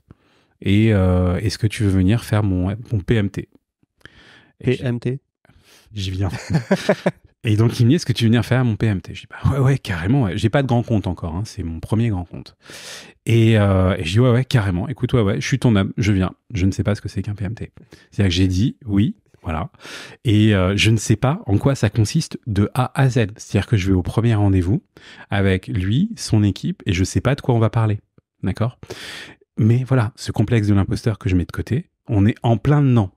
et est-ce que tu veux venir faire mon PMT ? PMT ? J'y viens. Et donc, il me dit, est-ce que tu veux venir faire mon PMT ? Je dis, ouais, carrément. Ouais. J'ai pas de grand compte encore. Hein. C'est mon premier grand compte. Et je dis, ouais, carrément. Écoute, ouais, je suis ton homme. Je viens. Je ne sais pas ce que c'est qu'un PMT. C'est-à-dire que j'ai dit oui, voilà. Et je ne sais pas en quoi ça consiste de A à Z. C'est-à-dire que je vais au premier rendez-vous avec lui, son équipe, et je sais pas de quoi on va parler. D'accord ? Mais voilà, ce complexe de l'imposteur que je mets de côté, on est en plein dedans.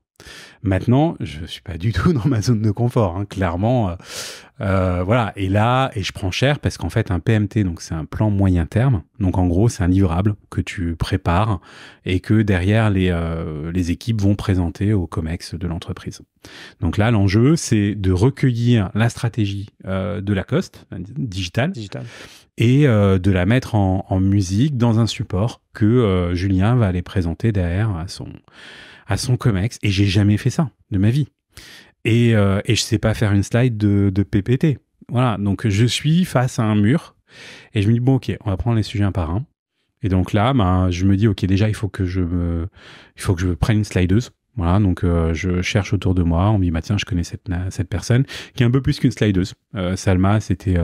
Maintenant, je suis pas du tout dans ma zone de confort, hein, clairement. Voilà. Et je prends cher parce qu'en fait, un PMT, donc c'est un plan moyen terme. Donc en gros, c'est un livrable que tu prépares et que derrière les équipes vont présenter au COMEX de l'entreprise. Donc là, l'enjeu, c'est de recueillir la stratégie de Lacoste digitale. Et de la mettre en musique dans un support que Julien va aller présenter derrière à son COMEX, et j'ai jamais fait ça de ma vie. Et je sais pas faire une slide de PPT. Voilà, donc je suis face à un mur, et je me dis, bon, ok, on va prendre les sujets un par un. Et donc là, je me dis, ok, déjà, il faut que je prenne une slideuse. Voilà, donc je cherche autour de moi, on me dit, tiens, je connais cette personne, qui est un peu plus qu'une slideuse. Salma, c'était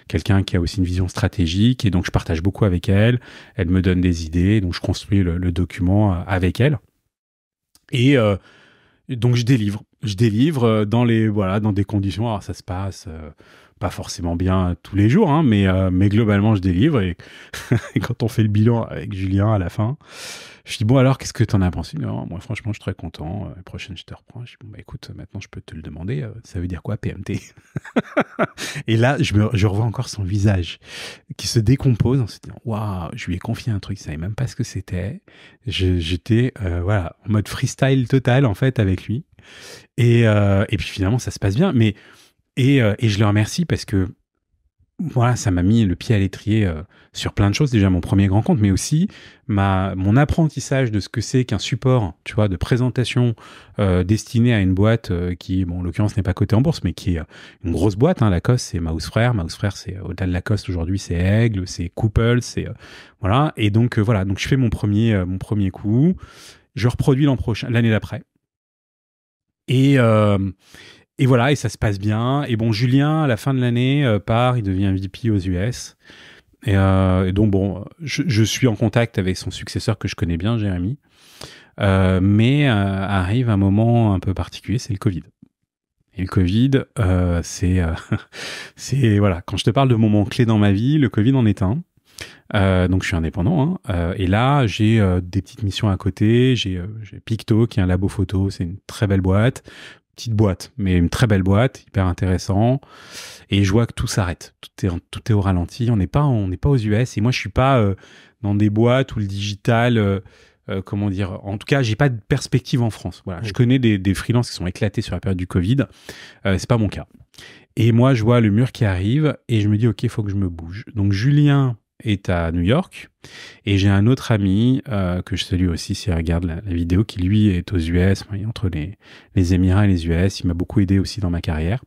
quelqu'un qui a aussi une vision stratégique, et donc je partage beaucoup avec elle, elle me donne des idées, donc je construis le document avec elle. Et donc je délivre dans des conditions. Alors ça se passe pas forcément bien tous les jours, hein, mais globalement je délivre, et quand on fait le bilan avec Julien à la fin, je dis, bon, alors qu'est-ce que t'en as pensé ? Non, moi franchement je suis très content, la prochaine je te reprends. Je dis, bon, écoute, maintenant je peux te le demander, ça veut dire quoi PMT ? Et là je revois encore son visage qui se décompose en se disant, waouh, je lui ai confié un truc, je savais même pas ce que c'était. J'étais en mode freestyle total en fait avec lui, et puis finalement ça se passe bien. Mais Et je le remercie parce que voilà, ça m'a mis le pied à l'étrier sur plein de choses. Déjà, mon premier grand compte, mais aussi mon apprentissage de ce que c'est qu'un support, tu vois, de présentation destiné à une boîte qui, bon, en l'occurrence, n'est pas cotée en bourse, mais qui est une grosse boîte. Hein. Lacoste, c'est Mouse Frères. Mouse Frères, c'est au-delà de Lacoste aujourd'hui, c'est Aigle, c'est Couples, c'est voilà. Et donc voilà, donc je fais mon premier coup. Je reproduis l'année d'après. Et voilà, et ça se passe bien. Et bon, Julien, à la fin de l'année, il devient VP aux US. Et donc, bon, je suis en contact avec son successeur que je connais bien, Jérémy. Mais arrive un moment un peu particulier, c'est le Covid. Et le Covid, c'est voilà, quand je te parle de moments clés dans ma vie, le Covid en est un. Donc je suis indépendant, hein. Et là j'ai des petites missions à côté. J'ai Picto qui est un labo photo, c'est une très belle boîte. Petite boîte, mais une très belle boîte, hyper intéressant. Et je vois que tout s'arrête, tout est au ralenti. On n'est pas aux US. Et moi, je suis pas dans des boîtes où le digital, comment dire. En tout cas, j'ai pas de perspective en France. Voilà, je connais des freelances qui sont éclatés sur la période du Covid. C'est pas mon cas. Et moi, je vois le mur qui arrive et je me dis, ok, il faut que je me bouge. Donc Julien est à New York et j'ai un autre ami que je salue aussi s'il regarde la vidéo, qui lui est aux US, entre les Émirats et les US. Il m'a beaucoup aidé aussi dans ma carrière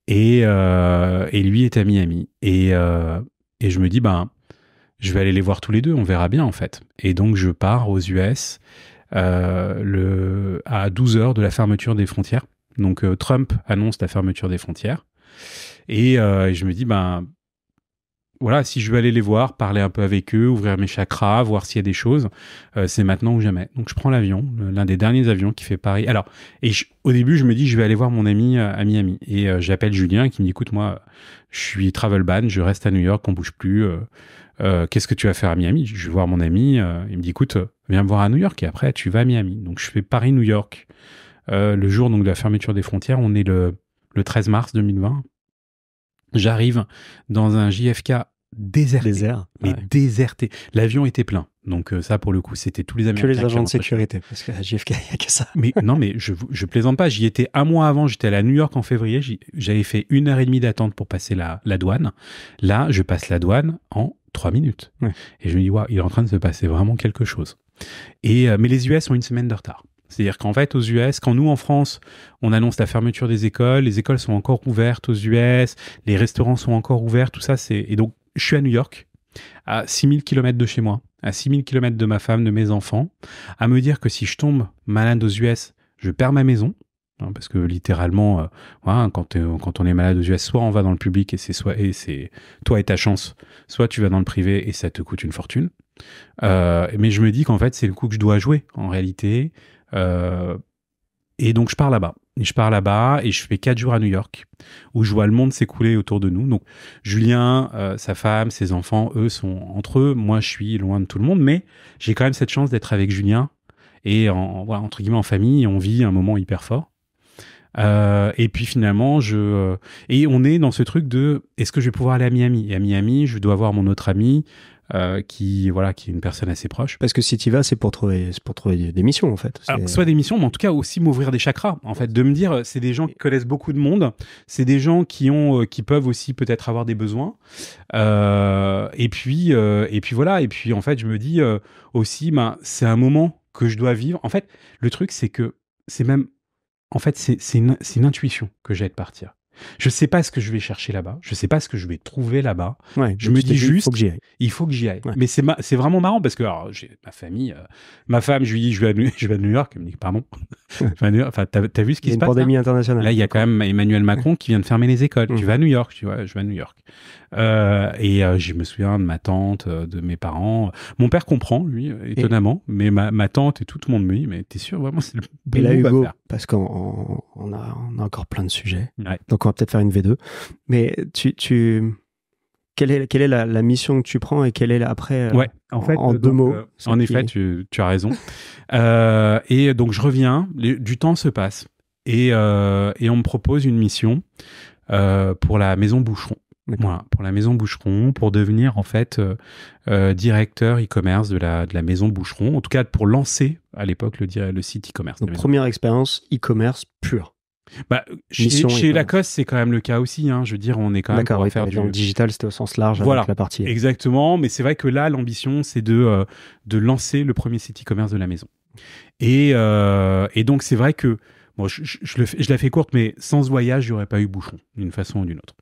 et lui est à Miami et je me dis je vais aller les voir tous les deux, on verra bien en fait. Et donc je pars aux US à 12h de la fermeture des frontières. Donc Trump annonce la fermeture des frontières et je me dis voilà, si je veux aller les voir, parler un peu avec eux, ouvrir mes chakras, voir s'il y a des choses, c'est maintenant ou jamais. Donc je prends l'avion, l'un des derniers avions qui fait Paris. Alors, au début, je me dis, je vais aller voir mon ami à Miami. Et j'appelle Julien qui me dit, écoute, moi, je suis travel ban, je reste à New York, on bouge plus. Qu'est-ce que tu vas faire à Miami? Je vais voir mon ami. Il me dit, écoute, viens me voir à New York et après, tu vas à Miami. Donc je fais Paris-New York. Le jour donc, de la fermeture des frontières, on est le 13 mars 2020. J'arrive dans un JFK déserté. Déserté. L'avion était plein. Donc ça, pour le coup, c'était tous les Américains. Que les agents de sécurité, parce qu'à JFK, il n'y a que ça. Mais non, mais je plaisante pas. J'y étais un mois avant. J'étais allé à New York en février. J'avais fait 1h30 d'attente pour passer la douane. Là, je passe la douane en 3 minutes. Ouais. Et je me dis, waouh, il est en train de se passer vraiment quelque chose. Mais les US ont une semaine de retard. C'est-à-dire qu'en fait, aux US, quand nous, en France, on annonce la fermeture des écoles, les écoles sont encore ouvertes aux US, les restaurants sont encore ouverts, tout ça, Et donc, je suis à New York, à 6000 km de chez moi, à 6000 km de ma femme, de mes enfants, à me dire que si je tombe malade aux US, je perds ma maison, hein, parce que littéralement, voilà, quand on est malade aux US, soit on va dans le public et c'est toi et ta chance, soit tu vas dans le privé et ça te coûte une fortune. Mais je me dis qu'en fait, c'est le coup que je dois jouer, en réalité. Et donc je pars là-bas et je fais 4 jours à New York où je vois le monde s'écouler autour de nous. Donc Julien, sa femme, ses enfants, eux sont entre eux. Moi, je suis loin de tout le monde, mais j'ai quand même cette chance d'être avec Julien et voilà, entre guillemets en famille, et on vit un moment hyper fort. Et puis finalement, et on est dans ce truc de est-ce que je vais pouvoir aller à Miami? Et à Miami, je dois voir mon autre ami qui est une personne assez proche. Parce que si tu y vas, c'est pour trouver des missions en fait. Alors, soit des missions, mais en tout cas aussi m'ouvrir des chakras. En fait, de me dire, c'est des gens qui connaissent beaucoup de monde, c'est des gens qui peuvent aussi peut-être avoir des besoins. Et puis voilà. Et puis en fait, je me dis aussi, c'est un moment que je dois vivre. En fait, le truc, c'est que c'est même, en fait, c'est une intuition que j'ai de partir. Je sais pas ce que je vais chercher là-bas. Je sais pas ce que je vais trouver là-bas. Ouais, je me dis juste, il faut que j'y aille. Ouais. Mais c'est vraiment marrant parce que alors, j'ai ma famille, ma femme, je lui dis, je vais à New York. Elle me dit, pardon. Enfin, t'as vu ce qui se passe? Il y a une pandémie internationale. Là, il y a quand même Emmanuel Macron qui vient de fermer les écoles. Tu vas à New York, tu vois, je vais à New York. Je me souviens de ma tante, de mes parents. Mon père comprend, lui, étonnamment, mais ma tante et tout le monde me dit, mais t'es sûr vraiment c'est le bon move à faire? Parce qu'on a encore plein de sujets. Ouais. Donc on va peut-être faire une V2. Mais quelle est la mission que tu prends et quelle est après ouais, en fait, en deux mots en effet, tu as raison. Et donc je reviens, du temps se passe et on me propose une mission pour la maison Boucheron. Voilà, pour la maison Boucheron, pour devenir en fait directeur e-commerce de la maison Boucheron, en tout cas pour lancer à l'époque le site e-commerce. Donc première expérience e-commerce pure. Chez Lacoste, c'est quand même le cas aussi. Hein. Je veux dire, on est quand même pour faire du digital, c'était au sens large avec la partie. Exactement. Mais c'est vrai que là, l'ambition, c'est de lancer le premier site e-commerce de la maison. Et donc, c'est vrai que je la fais courte, mais sans ce voyage, il n'y aurait pas eu Boucheron, d'une façon ou d'une autre.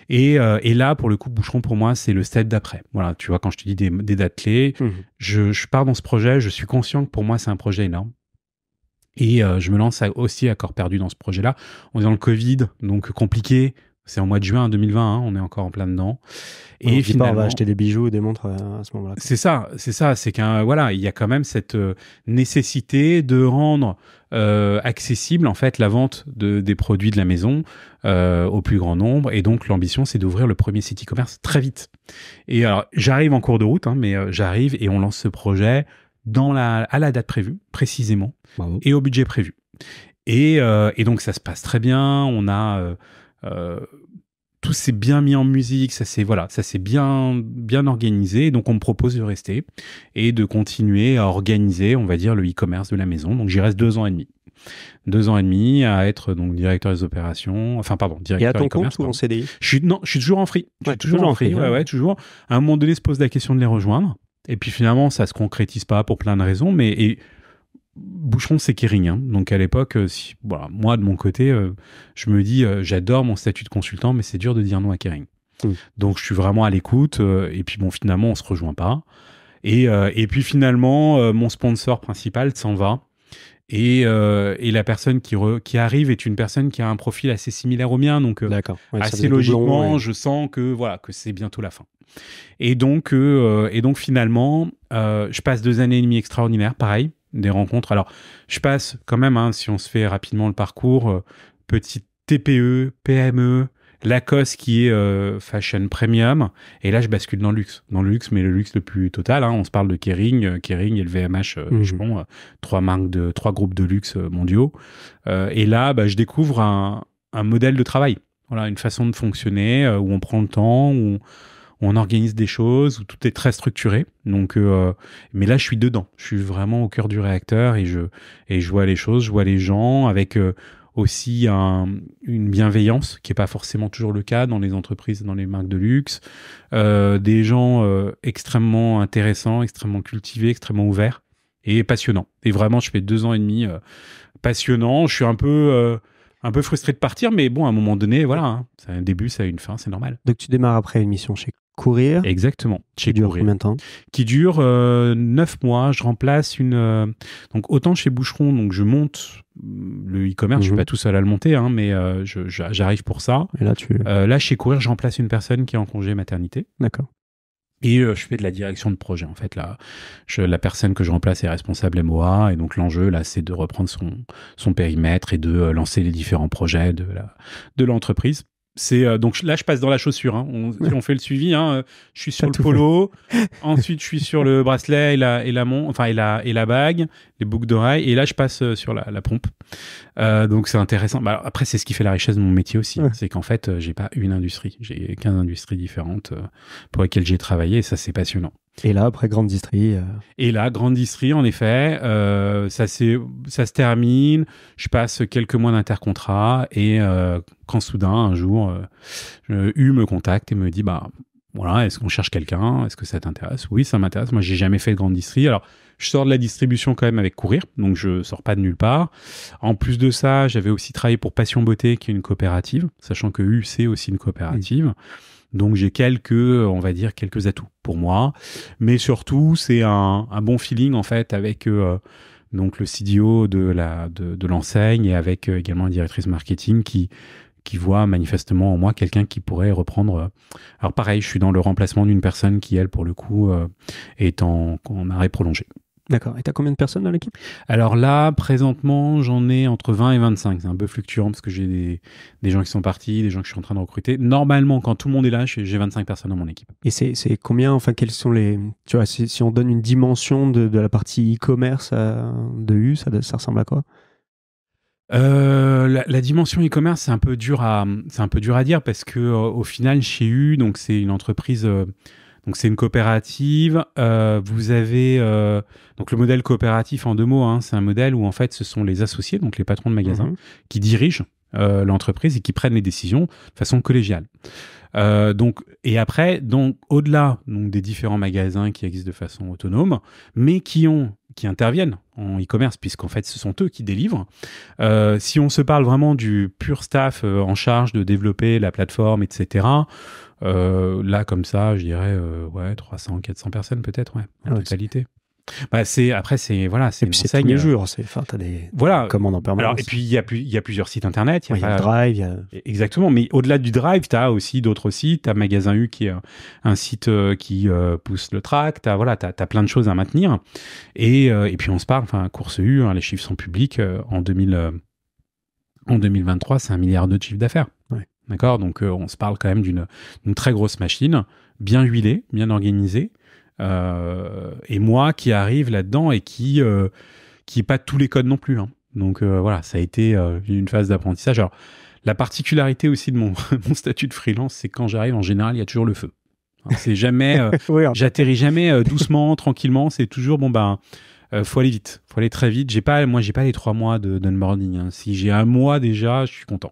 Et là, pour le coup, Boucheron, pour moi, c'est le step d'après. Voilà, tu vois, quand je te dis des dates clés, je pars dans ce projet, je suis conscient que pour moi, c'est un projet énorme. Et je me lance aussi à corps perdu dans ce projet-là. On est dans le Covid, donc compliqué. C'est en mois de juin 2020, hein, on est encore en plein dedans. Et finalement, on va acheter des bijoux et des montres à ce moment-là. C'est ça. C'est il y a quand même cette nécessité de rendre accessible en fait la vente des produits de la maison au plus grand nombre. Et donc l'ambition, c'est d'ouvrir le premier site e-commerce très vite. Et alors j'arrive en cours de route, hein, mais j'arrive et on lance ce projet à la date prévue, précisément, et au budget prévu. Et donc ça se passe très bien. On a tout s'est bien mis en musique, ça s'est bien organisé. Et donc, on me propose de rester et de continuer à organiser, on va dire, le e-commerce de la maison. Donc, j'y reste 2 ans et demi. 2 ans et demi à être donc directeur des opérations. Directeur et à ton e-commerce, compte ou en CDI? Je suis toujours en free. Je suis toujours en free. Ouais, toujours. À un moment donné, se pose la question de les rejoindre. Et puis, finalement, ça se concrétise pas pour plein de raisons. Boucheron, c'est Kering. Hein. Donc, à l'époque, moi, de mon côté, je me dis, j'adore mon statut de consultant, mais c'est dur de dire non à Kering. Donc, je suis vraiment à l'écoute. Et puis, finalement, on se rejoint pas. Et puis, finalement, mon sponsor principal s'en va. Et la personne qui arrive est une personne qui a un profil assez similaire au mien. Donc, assez logiquement, je sens que c'est bientôt la fin. Et donc finalement, je passe 2 années et demie extraordinaires, pareil. Des rencontres. Alors, je passe quand même, hein, si on se fait rapidement le parcours, petite TPE, PME, Lacoste qui est fashion premium, et là je bascule dans le luxe, mais le luxe le plus total. Hein, on se parle de Kering et le VMH, 3 groupes de luxe mondiaux. Et là, je découvre un modèle de travail, une façon de fonctionner où on prend le temps, où on organise des choses, où tout est très structuré. Donc, mais là, je suis dedans. Je suis vraiment au cœur du réacteur et je vois les choses, je vois les gens avec aussi une bienveillance qui n'est pas forcément toujours le cas dans les entreprises, dans les marques de luxe. Des gens extrêmement intéressants, extrêmement cultivés, extrêmement ouverts et passionnants. Et vraiment, je fais 2 ans et demi passionnant. Je suis un peu frustré de partir, mais bon, à un moment donné, voilà, hein, ça a un début, ça a une fin, c'est normal. Donc, tu démarres après une mission chez Courir. Exactement. Qui dure combien de temps? Qui dure 9 mois. Je remplace donc, autant chez Boucheron, donc je monte le e-commerce, je suis pas tout seul à le monter, hein, mais j'arrive pour ça. Et là, là, chez Courir, je remplace une personne qui est en congé maternité. D'accord. Et je fais de la direction de projet, en fait. Là, la personne que je remplace est responsable MOA, et donc l'enjeu, là, c'est de reprendre son périmètre et de lancer les différents projets de l'entreprise. Donc là, je passe dans la chaussure. Hein. On fait le suivi. Hein. Je suis sur le polo. Ensuite, je suis sur le bracelet et la bague, les boucles d'oreilles. Et là, je passe sur la pompe. Donc, c'est intéressant. Après, c'est ce qui fait la richesse de mon métier aussi. C'est qu'en fait, j'ai pas une industrie. J'ai 15 industries différentes pour lesquelles j'ai travaillé. Et ça, c'est passionnant. Et là, après Grande Distrie. Et là, Grande Distrie, en effet, ça se termine. Je passe quelques mois d'intercontrat et quand soudain, un jour, U me contacte et me dit, voilà, est-ce qu'on cherche quelqu'un? Est-ce que ça t'intéresse? Oui, ça m'intéresse. Moi, j'ai jamais fait de Grande Distrie. Alors, je sors de la distribution quand même avec Courir, donc je sors pas de nulle part. En plus de ça, j'avais aussi travaillé pour Passion Beauté, qui est une coopérative, sachant que U, c'est aussi une coopérative. Donc j'ai quelques atouts pour moi, mais surtout c'est un bon feeling en fait avec donc le CDO de l'enseigne et avec également la directrice marketing qui voit manifestement en moi quelqu'un qui pourrait reprendre. Alors pareil, je suis dans le remplacement d'une personne qui elle pour le coup est en arrêt prolongé. D'accord. Et tu as combien de personnes dans l'équipe? Alors là, présentement, j'en ai entre 20 et 25. C'est un peu fluctuant parce que j'ai des gens qui sont partis, des gens que je suis en train de recruter. Normalement, quand tout le monde est là, j'ai 25 personnes dans mon équipe. Et c'est combien, enfin, quels sont les... Tu vois, si on donne une dimension de la partie e-commerce de U, ça ressemble à quoi? La dimension e-commerce, c'est un peu dur à dire parce que au final, chez U, donc c'est une entreprise... Donc, c'est une coopérative. Vous avez donc le modèle coopératif en 2 mots. Hein, c'est un modèle où en fait, ce sont les associés, donc les patrons de magasins, qui dirigent l'entreprise et qui prennent les décisions de façon collégiale. Et après, au-delà des différents magasins qui existent de façon autonome, mais qui interviennent en e-commerce, puisqu'en fait, ce sont eux qui délivrent. Si on se parle vraiment du pur staff en charge de développer la plateforme, etc., là, comme ça, je dirais 300, 400 personnes peut-être, en totalité. Après, c'est une tous les jours. T'as des commandes en permanence. Alors, et puis, il y a plusieurs sites internet. Il y a le Drive. Exactement. Mais au-delà du Drive, tu as aussi d'autres sites. Tu as Magasin U qui est un site qui pousse le track. Tu as plein de choses à maintenir. Et puis, on se parle, Course U, les chiffres sont publics. En 2023, c'est 1 milliard de chiffre d'affaires. Ouais. D'accord ? Donc, on se parle quand même d'une très grosse machine, bien huilée, bien organisée. Et moi qui arrive là-dedans et qui n'ai pas tous les codes non plus. Donc ça a été une phase d'apprentissage. Alors, la particularité aussi de mon statut de freelance, c'est que quand j'arrive, en général, il y a toujours le feu. C'est jamais, j'atterris jamais doucement, tranquillement. C'est toujours faut aller vite, faut aller très vite. J'ai pas les 3 mois d'onboarding. Si j'ai 1 mois déjà, je suis content.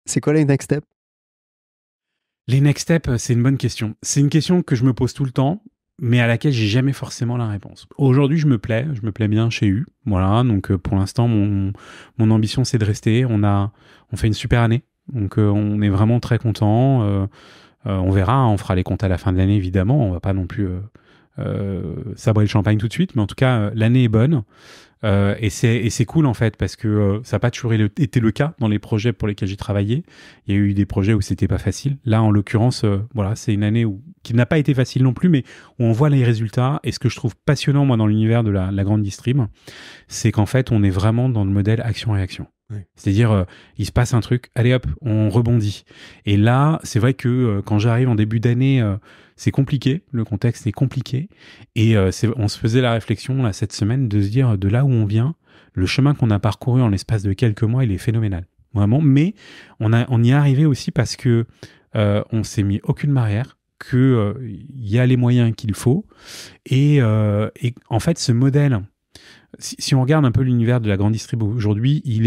C'est quoi les next steps? Les next steps, c'est une bonne question. C'est une question que je me pose tout le temps, mais à laquelle j'ai jamais forcément la réponse. Aujourd'hui, je me plais bien chez U. Voilà, donc pour l'instant, mon ambition, c'est de rester. On fait une super année, donc on est vraiment très content. On verra, on fera les comptes à la fin de l'année, évidemment. On va pas non plus sabrer le champagne tout de suite, mais en tout cas, l'année est bonne. Et c'est cool en fait parce que ça n'a pas toujours été le cas dans les projets pour lesquels j'ai travaillé. Il y a eu des projets où c'était pas facile. Là, en l'occurrence, c'est une année qui n'a pas été facile non plus, mais où on voit les résultats. Et ce que je trouve passionnant moi dans l'univers de la grande distrib, c'est qu'en fait, on est vraiment dans le modèle action-réaction. Oui. C'est-à-dire, il se passe un truc, allez hop, on rebondit. Et là, c'est vrai que quand j'arrive en début d'année, c'est compliqué, le contexte est compliqué. Et on se faisait la réflexion là, cette semaine de se dire, de là où on vient, le chemin qu'on a parcouru en l'espace de quelques mois, il est phénoménal. Vraiment. Mais on y est arrivé aussi parce que on s'est mis aucune barrière, qu'il y a les moyens qu'il faut. Et en fait, ce modèle... Si on regarde un peu l'univers de la grande distrib aujourd'hui, il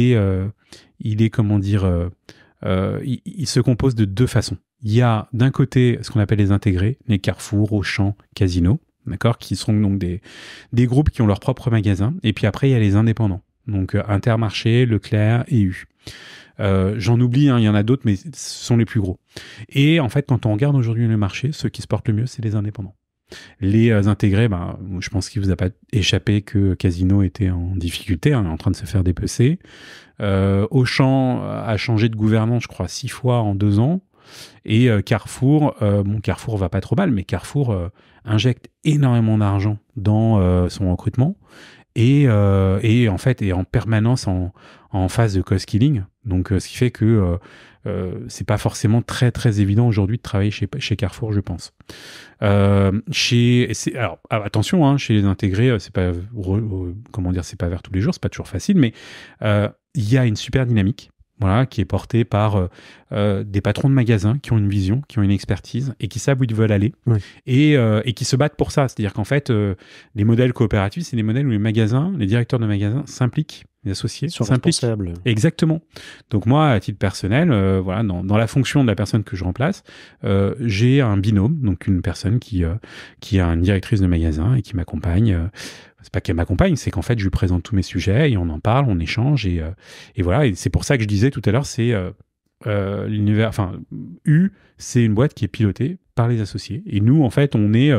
se compose de 2 façons. Il y a d'un côté ce qu'on appelle les intégrés, les Carrefour, Auchan, Casino, d'accord, qui sont donc des groupes qui ont leur propre magasin. Et puis après, il y a les indépendants, donc Intermarché, Leclerc et U. J'en oublie, il y en a d'autres, mais ce sont les plus gros. Et en fait, quand on regarde aujourd'hui le marché, ceux qui se portent le mieux, c'est les indépendants. Les intégrés, je pense qu'il ne vous a pas échappé que Casino était en difficulté, en train de se faire dépecer. Auchan a changé de gouvernance, je crois, 6 fois en 2 ans. Et Carrefour, Carrefour va pas trop mal, mais Carrefour injecte énormément d'argent dans son recrutement et en fait est en permanence en phase de cost killing. Donc, ce qui fait que c'est pas forcément très très évident aujourd'hui de travailler chez Carrefour, je pense. Alors attention, chez les intégrés, c'est pas c'est pas vers tous les jours, c'est pas toujours facile, mais il y a une super dynamique. Voilà, qui est portée par des patrons de magasins qui ont une vision, qui ont une expertise et qui savent où ils veulent aller, oui. et qui se battent pour ça. C'est-à-dire qu'en fait, les modèles coopératifs, c'est des modèles où les directeurs de magasins s'impliquent, les associés s'impliquent. Exactement. Donc moi, à titre personnel, dans la fonction de la personne que je remplace, j'ai un binôme, donc une personne qui a une directrice de magasin et qui m'accompagne. C'est pas qu'elle m'accompagne, c'est qu'en fait, je lui présente tous mes sujets et on en parle, on échange et voilà. Et c'est pour ça que je disais tout à l'heure, c'est l'univers. U, c'est une boîte qui est pilotée par les associés. Et nous, en fait, on est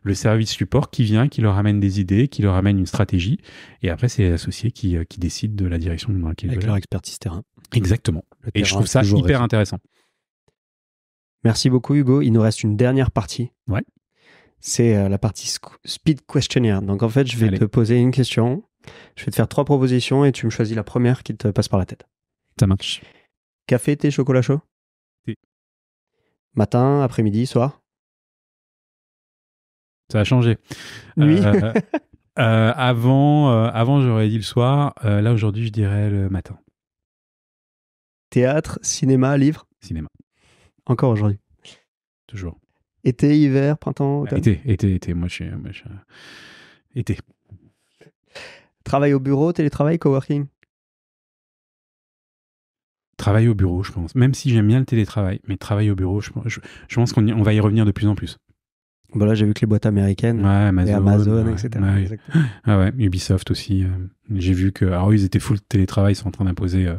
le service support qui vient, qui leur amène des idées, qui leur amène une stratégie. Et après, c'est les associés qui décident de la direction dans laquelle ils veulent. Avec leur expertise terrain. Exactement. Et je trouve ça hyper intéressant. Merci beaucoup, Hugo. Il nous reste une dernière partie. Ouais. C'est la partie speed questionnaire. Donc en fait, je vais te poser une question. Je vais te faire 3 propositions et tu me choisis la première qui te passe par la tête. Ça marche. Café, thé, chocolat chaud? Thé. Matin, après-midi, soir? Ça a changé. Oui. Avant, j'aurais dit le soir. Là, aujourd'hui, je dirais le matin. Théâtre, cinéma, livre? Cinéma. Encore aujourd'hui? Toujours. Été, hiver, printemps, automne? Été. Moi, je suis été. Travail au bureau, télétravail, coworking? Travail au bureau, je pense. Même si j'aime bien le télétravail, mais travail au bureau, je pense qu'on va y revenir de plus en plus. Bon, là, j'ai vu que les boîtes américaines, Amazon, ouais, etc. Ouais. Ah ouais, Ubisoft aussi. J'ai vu que... Alors, ils étaient full télétravail, ils sont en train d'imposer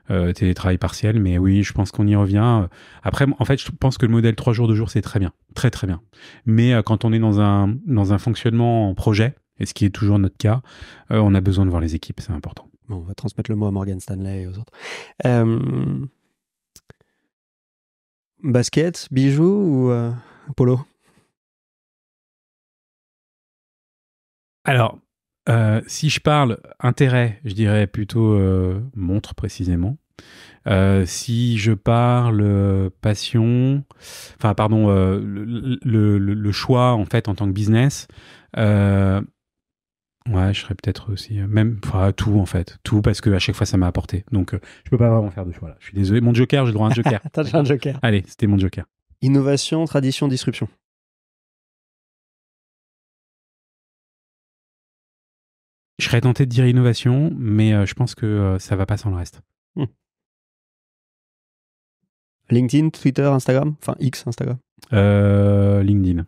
télétravail partiel, mais oui, je pense qu'on y revient. Après, en fait, je pense que le modèle 3 jours, 2 jours, c'est très bien. Très, très bien. Mais quand on est dans un fonctionnement en projet, et ce qui est toujours notre cas, on a besoin de voir les équipes, c'est important. Bon, on va transmettre le mot à Morgan Stanley et aux autres. Basket, bijoux ou polo? Alors, si je parle intérêt, je dirais plutôt montre précisément. Si je parle passion, enfin pardon, le choix en fait en tant que business, ouais, je serais peut-être aussi même, enfin tout en fait, tout parce que à chaque fois ça m'a apporté. Donc je peux pas vraiment faire de choix là. Je suis désolé, mon joker, j'ai le droit à un joker. Attends, j'ai un joker. Allez, c'était mon joker. Innovation, tradition, disruption. Je serais tenté de dire innovation, mais je pense que ça va pas sans le reste. LinkedIn, Twitter, Instagram, enfin X, Instagram. LinkedIn.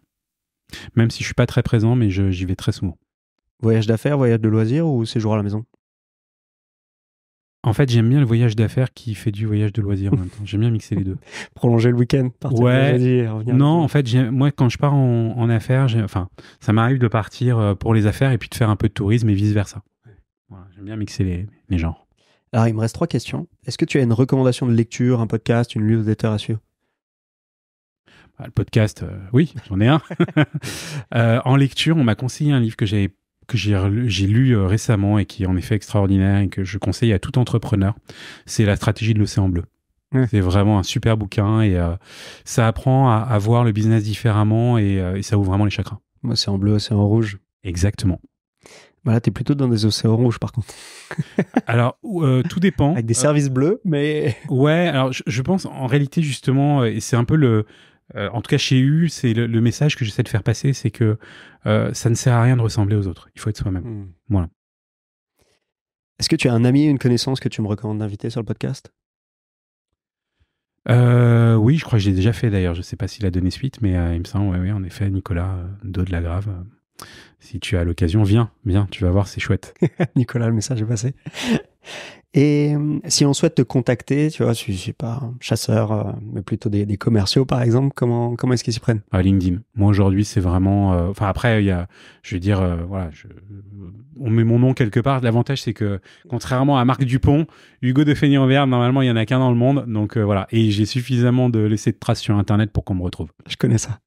Même si je suis pas très présent, mais j'y vais très souvent. Voyage d'affaires, voyage de loisirs ou séjour à la maison? En fait, j'aime bien le voyage d'affaires qui fait du voyage de loisirs en même temps. J'aime bien mixer les deux. Prolonger le week-end, partir ouais. jeudi, revenir. Non, en fait, moi, quand je pars en affaires, ça m'arrive de partir pour les affaires et puis de faire un peu de tourisme et vice-versa. Voilà, j'aime bien mixer les genres. Alors, il me reste 3 questions. Est-ce que tu as une recommandation de lecture, un podcast, une newsletter à suivre? Le podcast, oui, j'en ai un. En lecture, on m'a conseillé un livre que j'ai lu récemment et qui est en effet extraordinaire et que je conseille à tout entrepreneur. C'est La stratégie de l'océan bleu. C'est vraiment un super bouquin et ça apprend à voir le business différemment et ça ouvre vraiment les chakras. Océan bleu, océan rouge. Exactement. Voilà, t'es plutôt dans des océans rouges par contre. Alors, tout dépend. Avec des services bleus, mais... Ouais, alors je pense en réalité justement, et c'est un peu en tout cas chez U, c'est le message que j'essaie de faire passer, c'est que ça ne sert à rien de ressembler aux autres. Il faut être soi-même. Voilà. Est-ce que tu as un ami, une connaissance que tu me recommandes d'inviter sur le podcast? Oui, je crois que j'ai déjà fait d'ailleurs. Je ne sais pas s'il a donné suite, mais il me semble, oui, en effet, Nicolas de la Grave. Si tu as l'occasion, viens, tu vas voir, c'est chouette. Nicolas, le message est passé. Et si on souhaite te contacter, tu vois, je ne suis pas un chasseur, mais plutôt des commerciaux, par exemple, comment est-ce qu'ils s'y prennent? LinkedIn. Moi, aujourd'hui, c'est vraiment... après, il y a... Je veux dire, voilà, on met mon nom quelque part. L'avantage, c'est que, contrairement à Marc Dupont, Hugo de Fenier-Auvergne, normalement, il n'y en a qu'un dans le monde. Donc, voilà. Et j'ai suffisamment de laisser de traces sur Internet pour qu'on me retrouve. Je connais ça.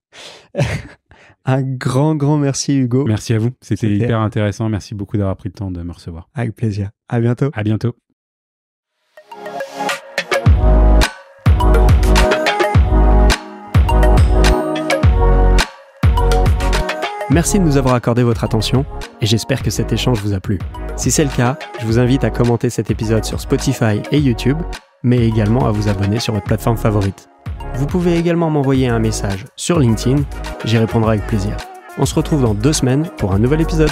Un grand merci, Hugo. Merci à vous. C'était hyper intéressant. Merci beaucoup d'avoir pris le temps de me recevoir. Avec plaisir. À bientôt. À bientôt. Merci de nous avoir accordé votre attention et j'espère que cet échange vous a plu. Si c'est le cas, je vous invite à commenter cet épisode sur Spotify et YouTube, mais également à vous abonner sur votre plateforme favorite. Vous pouvez également m'envoyer un message sur LinkedIn, j'y répondrai avec plaisir. On se retrouve dans 2 semaines pour un nouvel épisode.